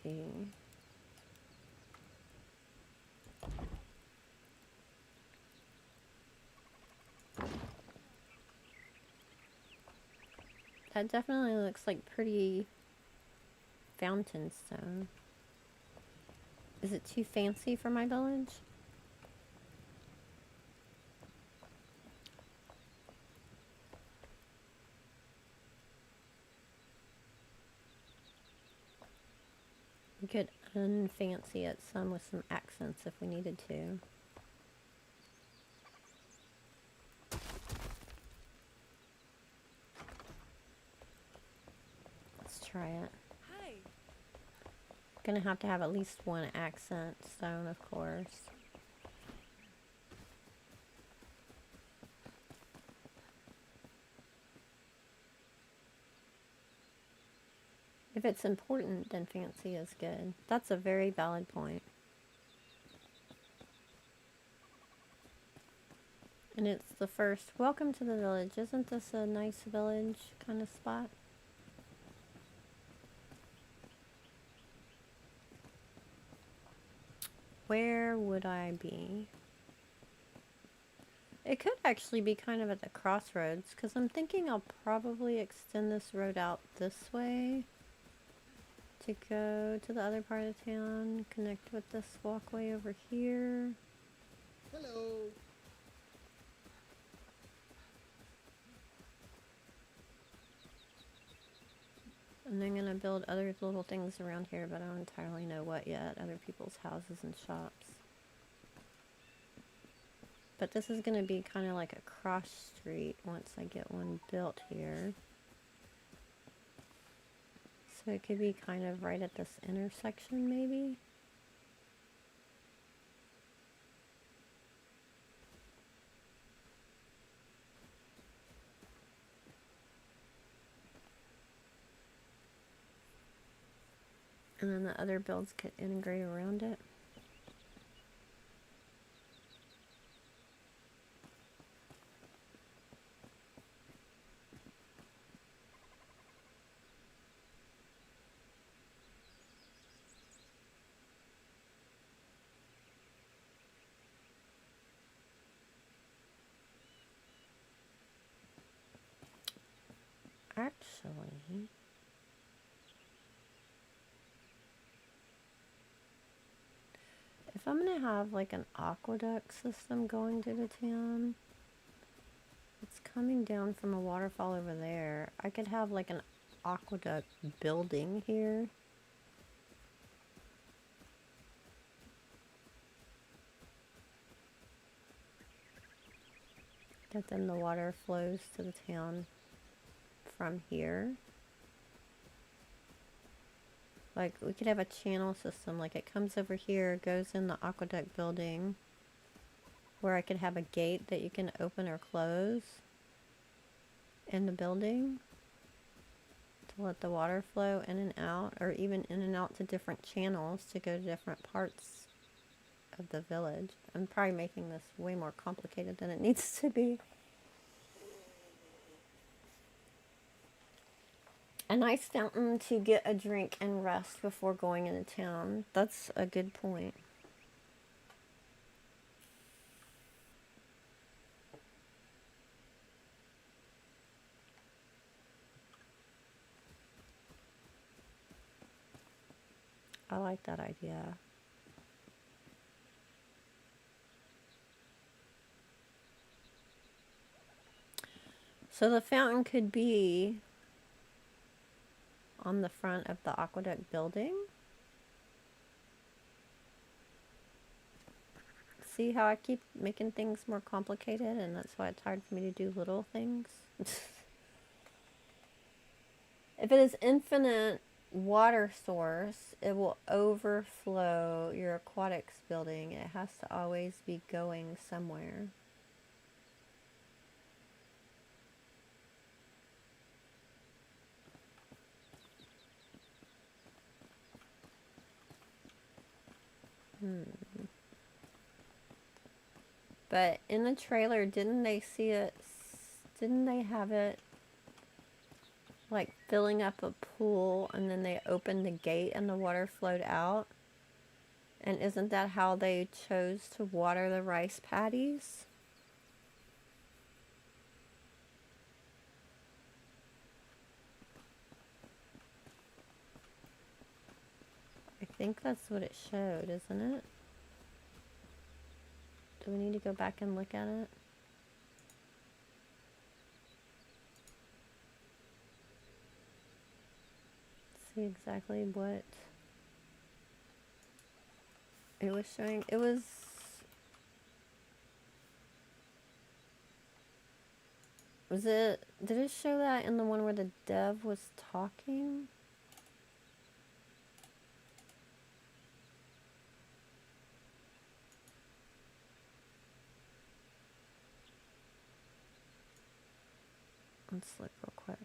Let's see. That definitely looks like pretty fountain stone. Is it too fancy for my village? We could unfancy it some with some accents if we needed to. Let's try it. Hi. Gonna have to have at least one accent stone, of course. If it's important, then fancy is good. That's a very valid point. And it's the first. Welcome to the village. Isn't this a nice village kind of spot? Where would I be? It could actually be kind of at the crossroads, because I'm thinking I'll probably extend this road out this way to go to the other part of town, connect with this walkway over here. Hello. And I'm gonna build other little things around here, but I don't entirely know what yet. Other people's houses and shops. But this is gonna be kind of like a cross street once I get one built here. So it could be kind of right at this intersection, maybe. And then the other builds could integrate around it. Actually, if I'm gonna have like an aqueduct system going to the town, it's coming down from a waterfall over there. I could have like an aqueduct building here. That then the water flows to the town from here. Like, we could have a channel system, like it comes over here, goes in the aqueduct building, where I could have a gate that you can open or close in the building to let the water flow in and out, or even in and out to different channels to go to different parts of the village. I'm probably making this way more complicated than it needs to be. A nice fountain to get a drink and rest before going into town. That's a good point. I like that idea. So the fountain could be on the front of the aqueduct building. See how I keep making things more complicated, and that's why it's hard for me to do little things? If it is infinite water source, it will overflow your aquatics building. It has to always be going somewhere. But in the trailer, didn't they see it? Didn't they have it like filling up a pool, and then they opened the gate and the water flowed out? And isn't that how they chose to water the rice paddies? I think that's what it showed, isn't it? Do we need to go back and look at it? See exactly what it was showing. It was... Was it... Did it show that in the one where the dev was talking? Let's look real quick.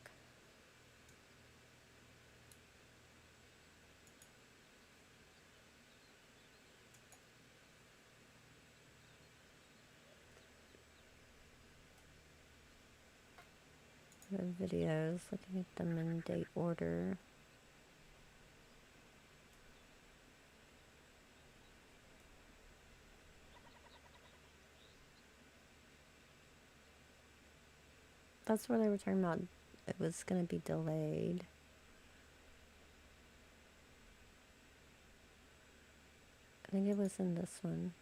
The videos, looking at them in date order. That's where they were talking about it was going to be delayed. I think it was in this one.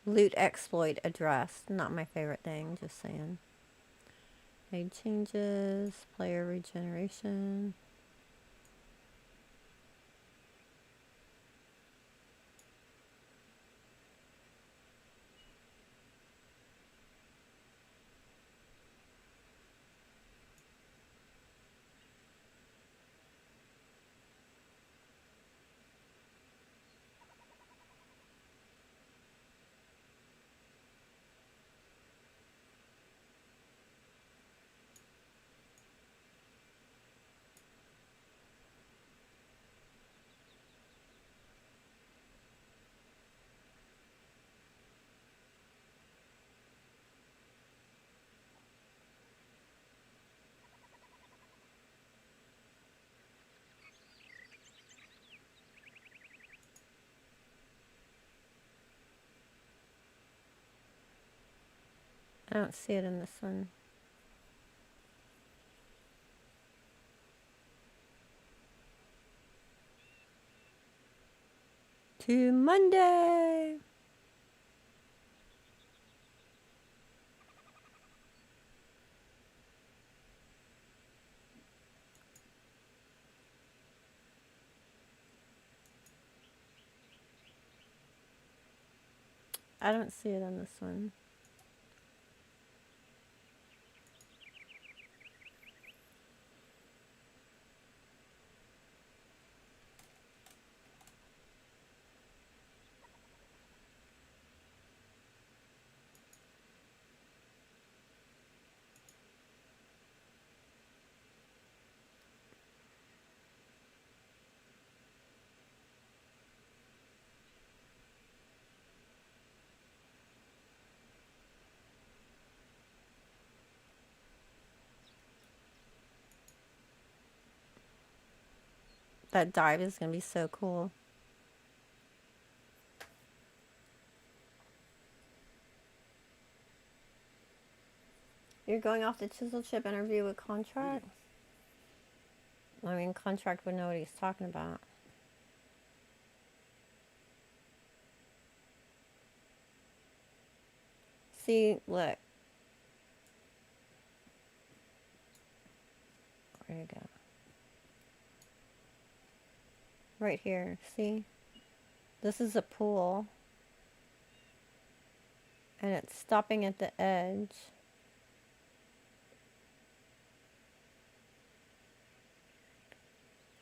Loot exploit addressed. Not my favorite thing, just saying. Made changes, player regeneration. I don't see it in this one. To Monday! I don't see it on this one. That dive is going to be so cool. You're going off the chisel chip interview with Contract? I mean, Contract would know what he's talking about. See, look. Where'd it go? Right here, see? This is a pool. And it's stopping at the edge.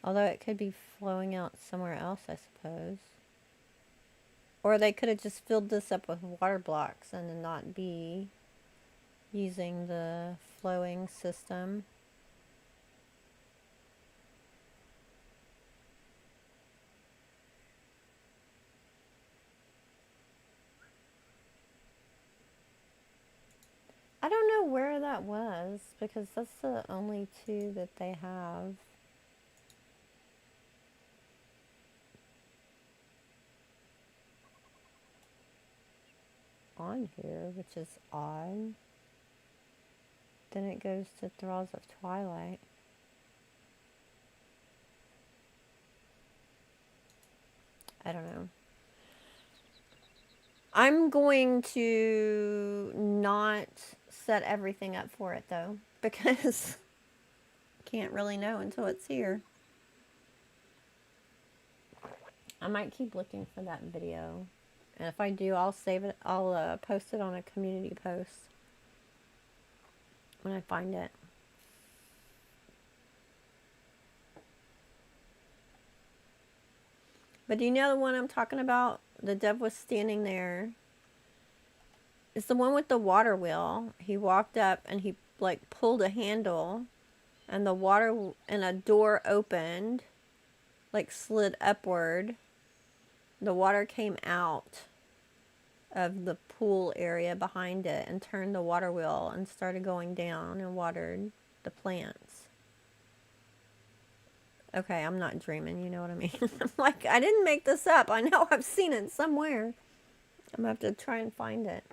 Although it could be flowing out somewhere else, I suppose. Or they could have just filled this up with water blocks and then not be using the flowing system. I don't know where that was because that's the only two that they have. On here, which is odd. Then it goes to Thralls of Twilight. I don't know. I'm going to not set everything up for it though, because I can't really know until it's here. I might keep looking for that video. And if I do, I'll save it. I'll post it on a community post when I find it. But do you know the one I'm talking about? The dev was standing there. It's the one with the water wheel. He walked up and he like pulled a handle and the water and a door opened, like slid upward. The water came out of the pool area behind it and turned the water wheel and started going down and watered the plants. Okay, I'm not dreaming, you know what I mean? I'm like, I didn't make this up. I know I've seen it somewhere. I'm going to have to try and find it.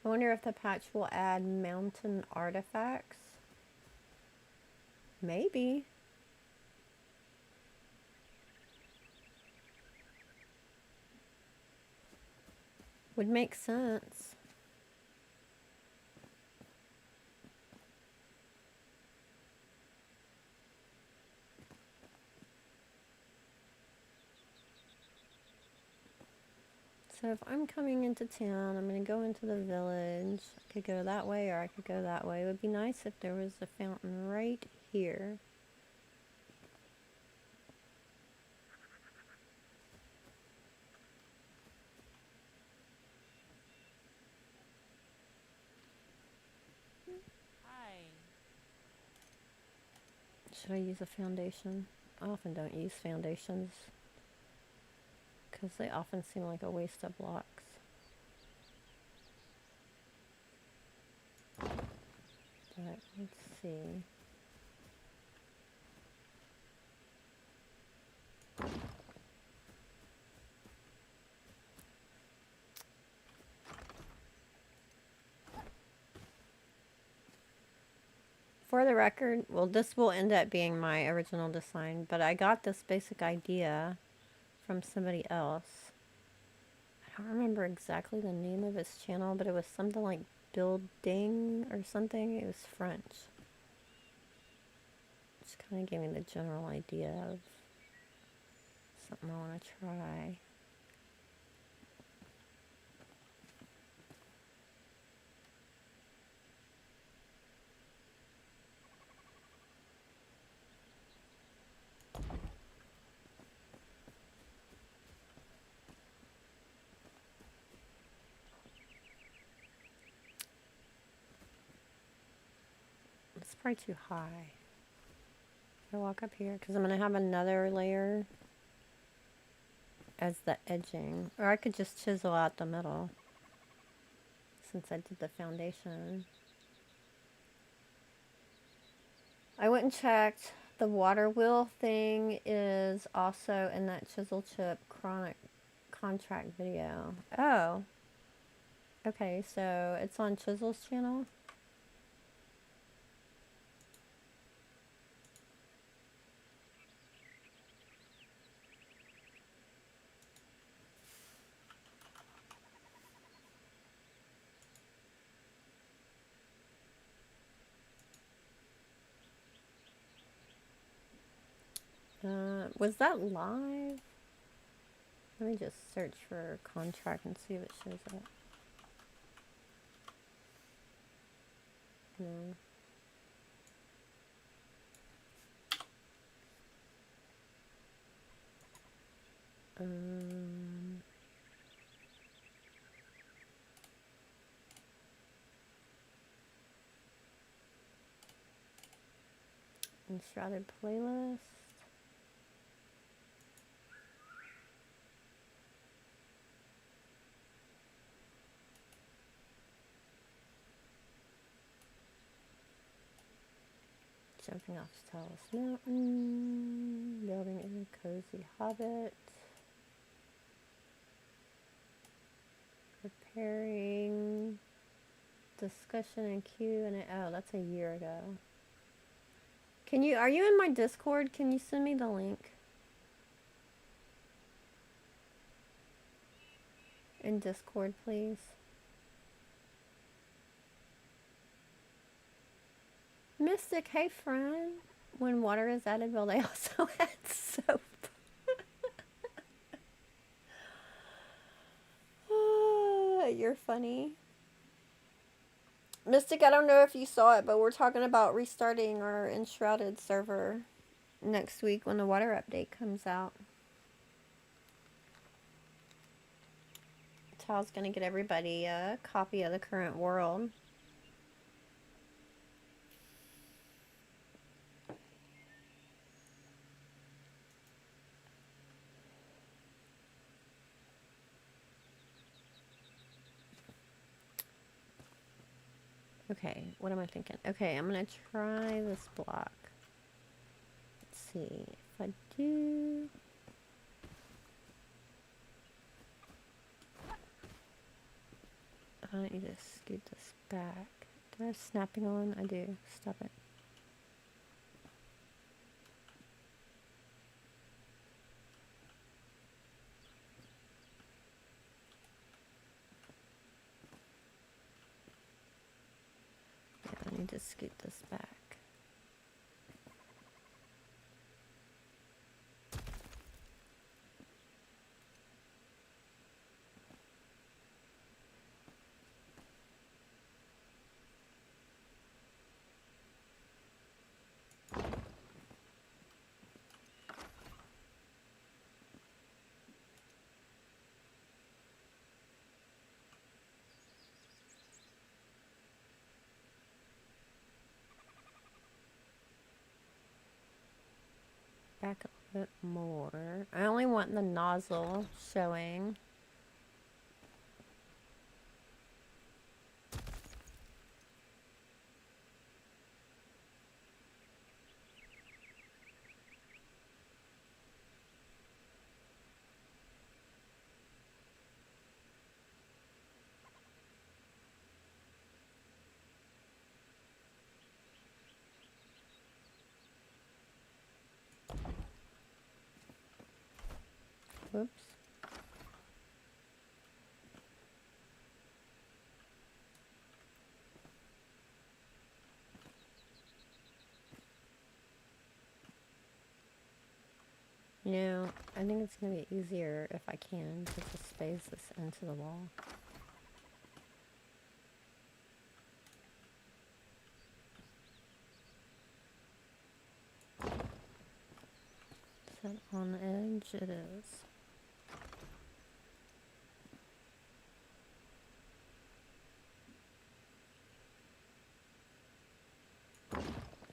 I wonder if the patch will add mountain artifacts. Maybe. Would make sense. So if I'm coming into town, I'm going to go into the village. I could go that way or I could go that way. It would be nice if there was a fountain right here. Hi. Should I use a foundation? I often don't use foundations because they often seem like a waste of blocks. But let's see. For the record, well, this will end up being my original design, but I got this basic idea from somebody else. I don't remember exactly the name of his channel, but it was something like Building or something. It was French. Just kind of gave me the general idea of something I want to try. probably too high. Can I walk up here? Because I'm going to have another layer as the edging. Or I could just chisel out the middle since I did the foundation. I went and checked. The water wheel thing is also in that chisel chip chronic contract video. Oh. Okay, so it's on Chisel's channel. Was that live? Let me just search for contract and see if it shows up. No. Enshrouded playlist. Jumping off Talus Mountain. Building in a cozy hobbit. Preparing. Discussion and Q&A. Oh, that's a year ago. Are you in my Discord? Can you send me the link? In Discord, please. Mystic, hey friend. When water is added, will they also add soap? Oh, you're funny. Mystic, I don't know if you saw it, but we're talking about restarting our Enshrouded server next week when the water update comes out. Tal's gonna get everybody a copy of the current world. Okay, what am I thinking? Okay, I'm gonna try this block. Let's see if I do. I need to scoot this back. Do I have snapping on? I do. Stop it. Yeah, I need to scoot this back. Back a bit more. I only want the nozzle showing. Whoops. You know, I think it's going to be easier if I can to just phase this into the wall. Set on the edge, it is.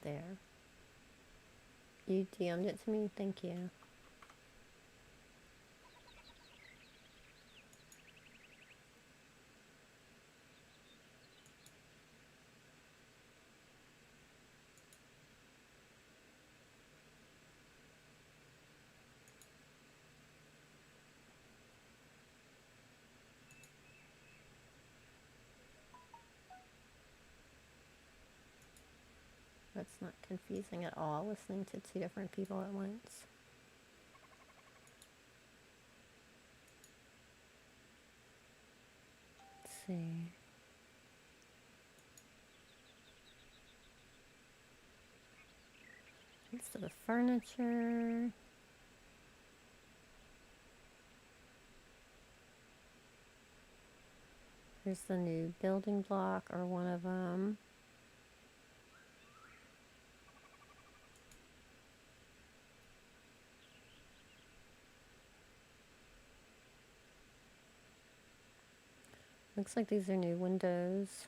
There. You DM'd it to me? Thank you. That's not confusing at all, listening to two different people at once. Let's see. List of the furniture. Here's the new building block, or one of them. Looks like these are new windows.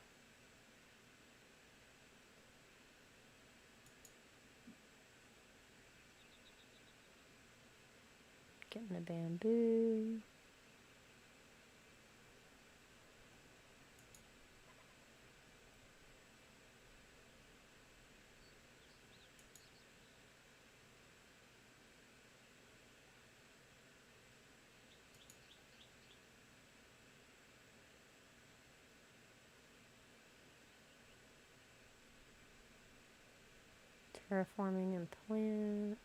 Getting the bamboo. Terraforming and plants.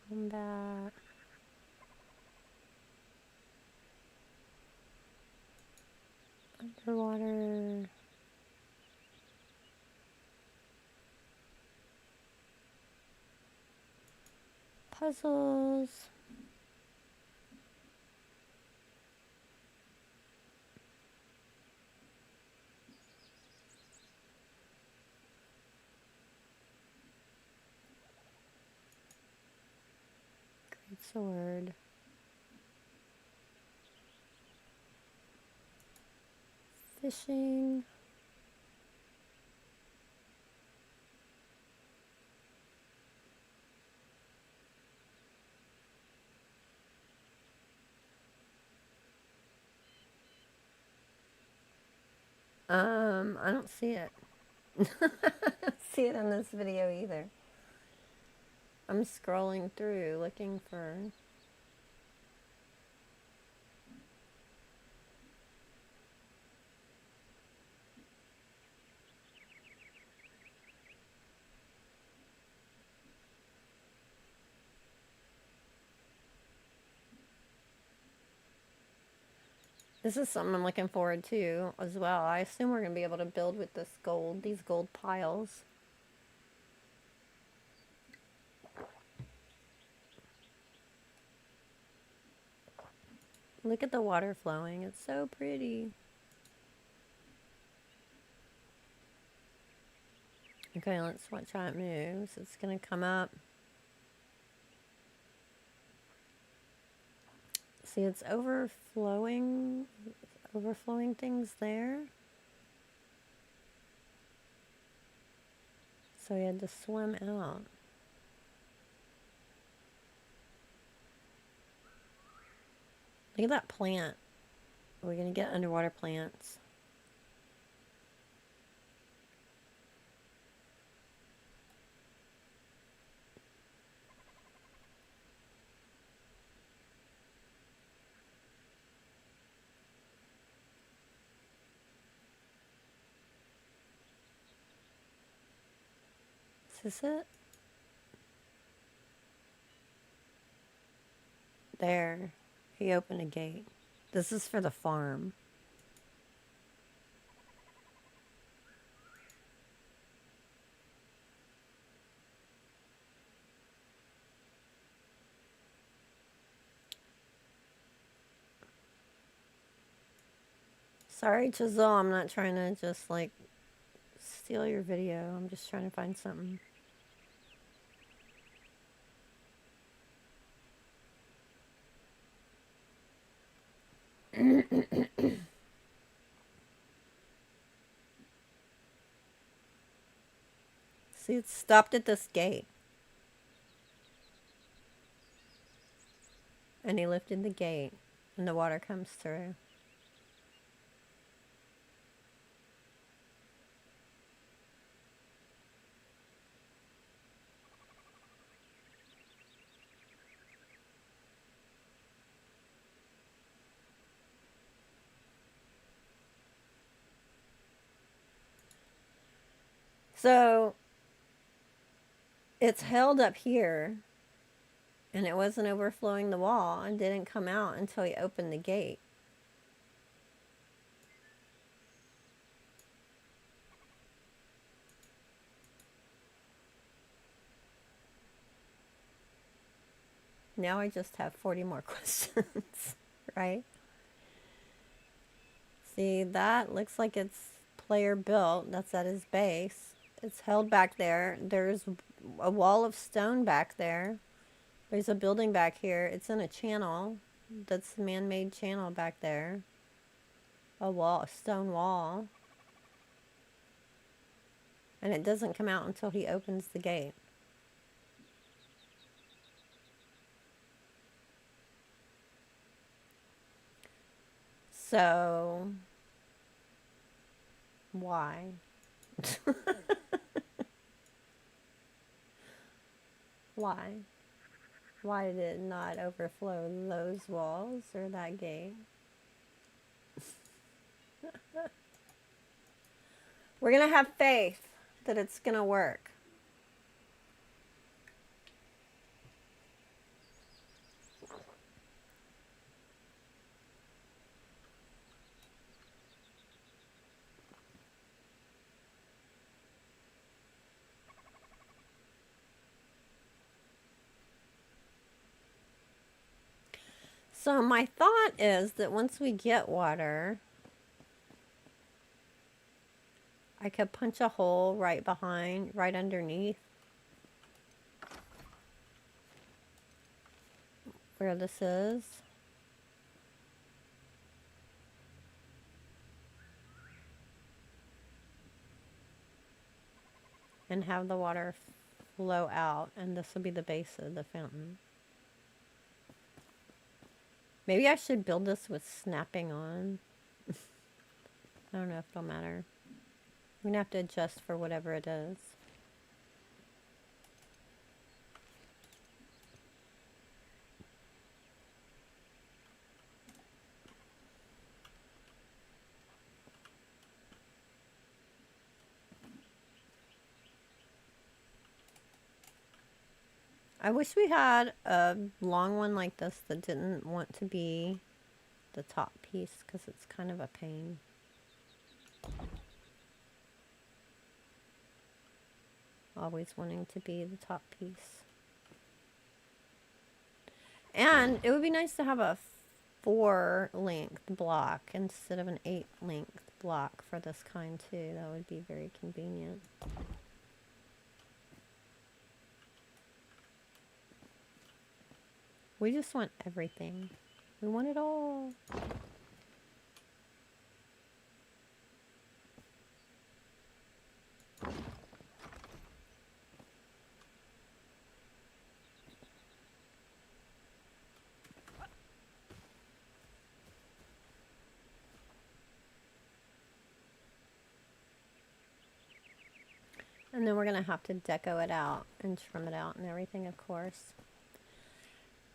Combat. Underwater. Puzzles. Great sword. Fishing. I don't see it. I don't see it in this video either. I'm scrolling through looking for... This is something I'm looking forward to as well. I assume we're going to be able to build with this gold, these gold piles. Look at the water flowing. It's so pretty. Okay, let's watch how it moves. It's going to come up. See, it's overflowing things there. So he had to swim out. Look at that plant. We're going to get underwater plants. Is this it? There. He opened a gate. This is for the farm. Sorry, Chisel, I'm not trying to just like steal your video. I'm just trying to find something. See, it's stopped at this gate. And he lifted the gate, and the water comes through. So it's held up here, and it wasn't overflowing the wall and didn't come out until he opened the gate. Now I just have 40 more questions, right? See, that looks like it's player built. That's at his base. It's held back there. There's a wall of stone back there. There's a building back here. It's in a channel. That's a man-made channel back there. A wall, a stone wall. And it doesn't come out until he opens the gate. So, why? Why? Why did it not overflow those walls or that gate? We're going to have faith that it's going to work. So my thought is that once we get water, I could punch a hole right behind, right underneath where this is. And have the water flow out, and this will be the base of the fountain. Maybe I should build this with snapping on. I don't know if it'll matter. I'm going to have to adjust for whatever it is. I wish we had a long one like this that didn't want to be the top piece, because it's kind of a pain. Always wanting to be the top piece. And it would be nice to have a 4-length block instead of an 8-length block for this kind too. That would be very convenient. We just want everything. We want it all. And then we're going to have to deco it out and trim it out and everything, of course.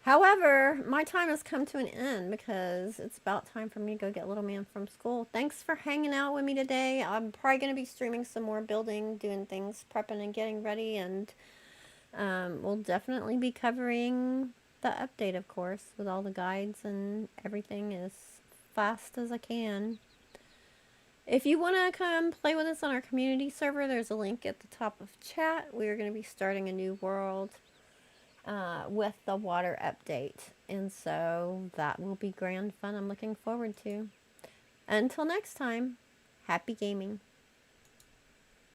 However, my time has come to an end because it's about time for me to go get little man from school. Thanks for hanging out with me today. I'm probably going to be streaming some more building, doing things, prepping and getting ready. And we'll definitely be covering the update, of course, with all the guides and everything as fast as I can. If you want to come play with us on our community server, there's a link at the top of chat. We are going to be starting a new world with the water update. And so that will be grand fun. I'm looking forward to. Until next time, happy gaming.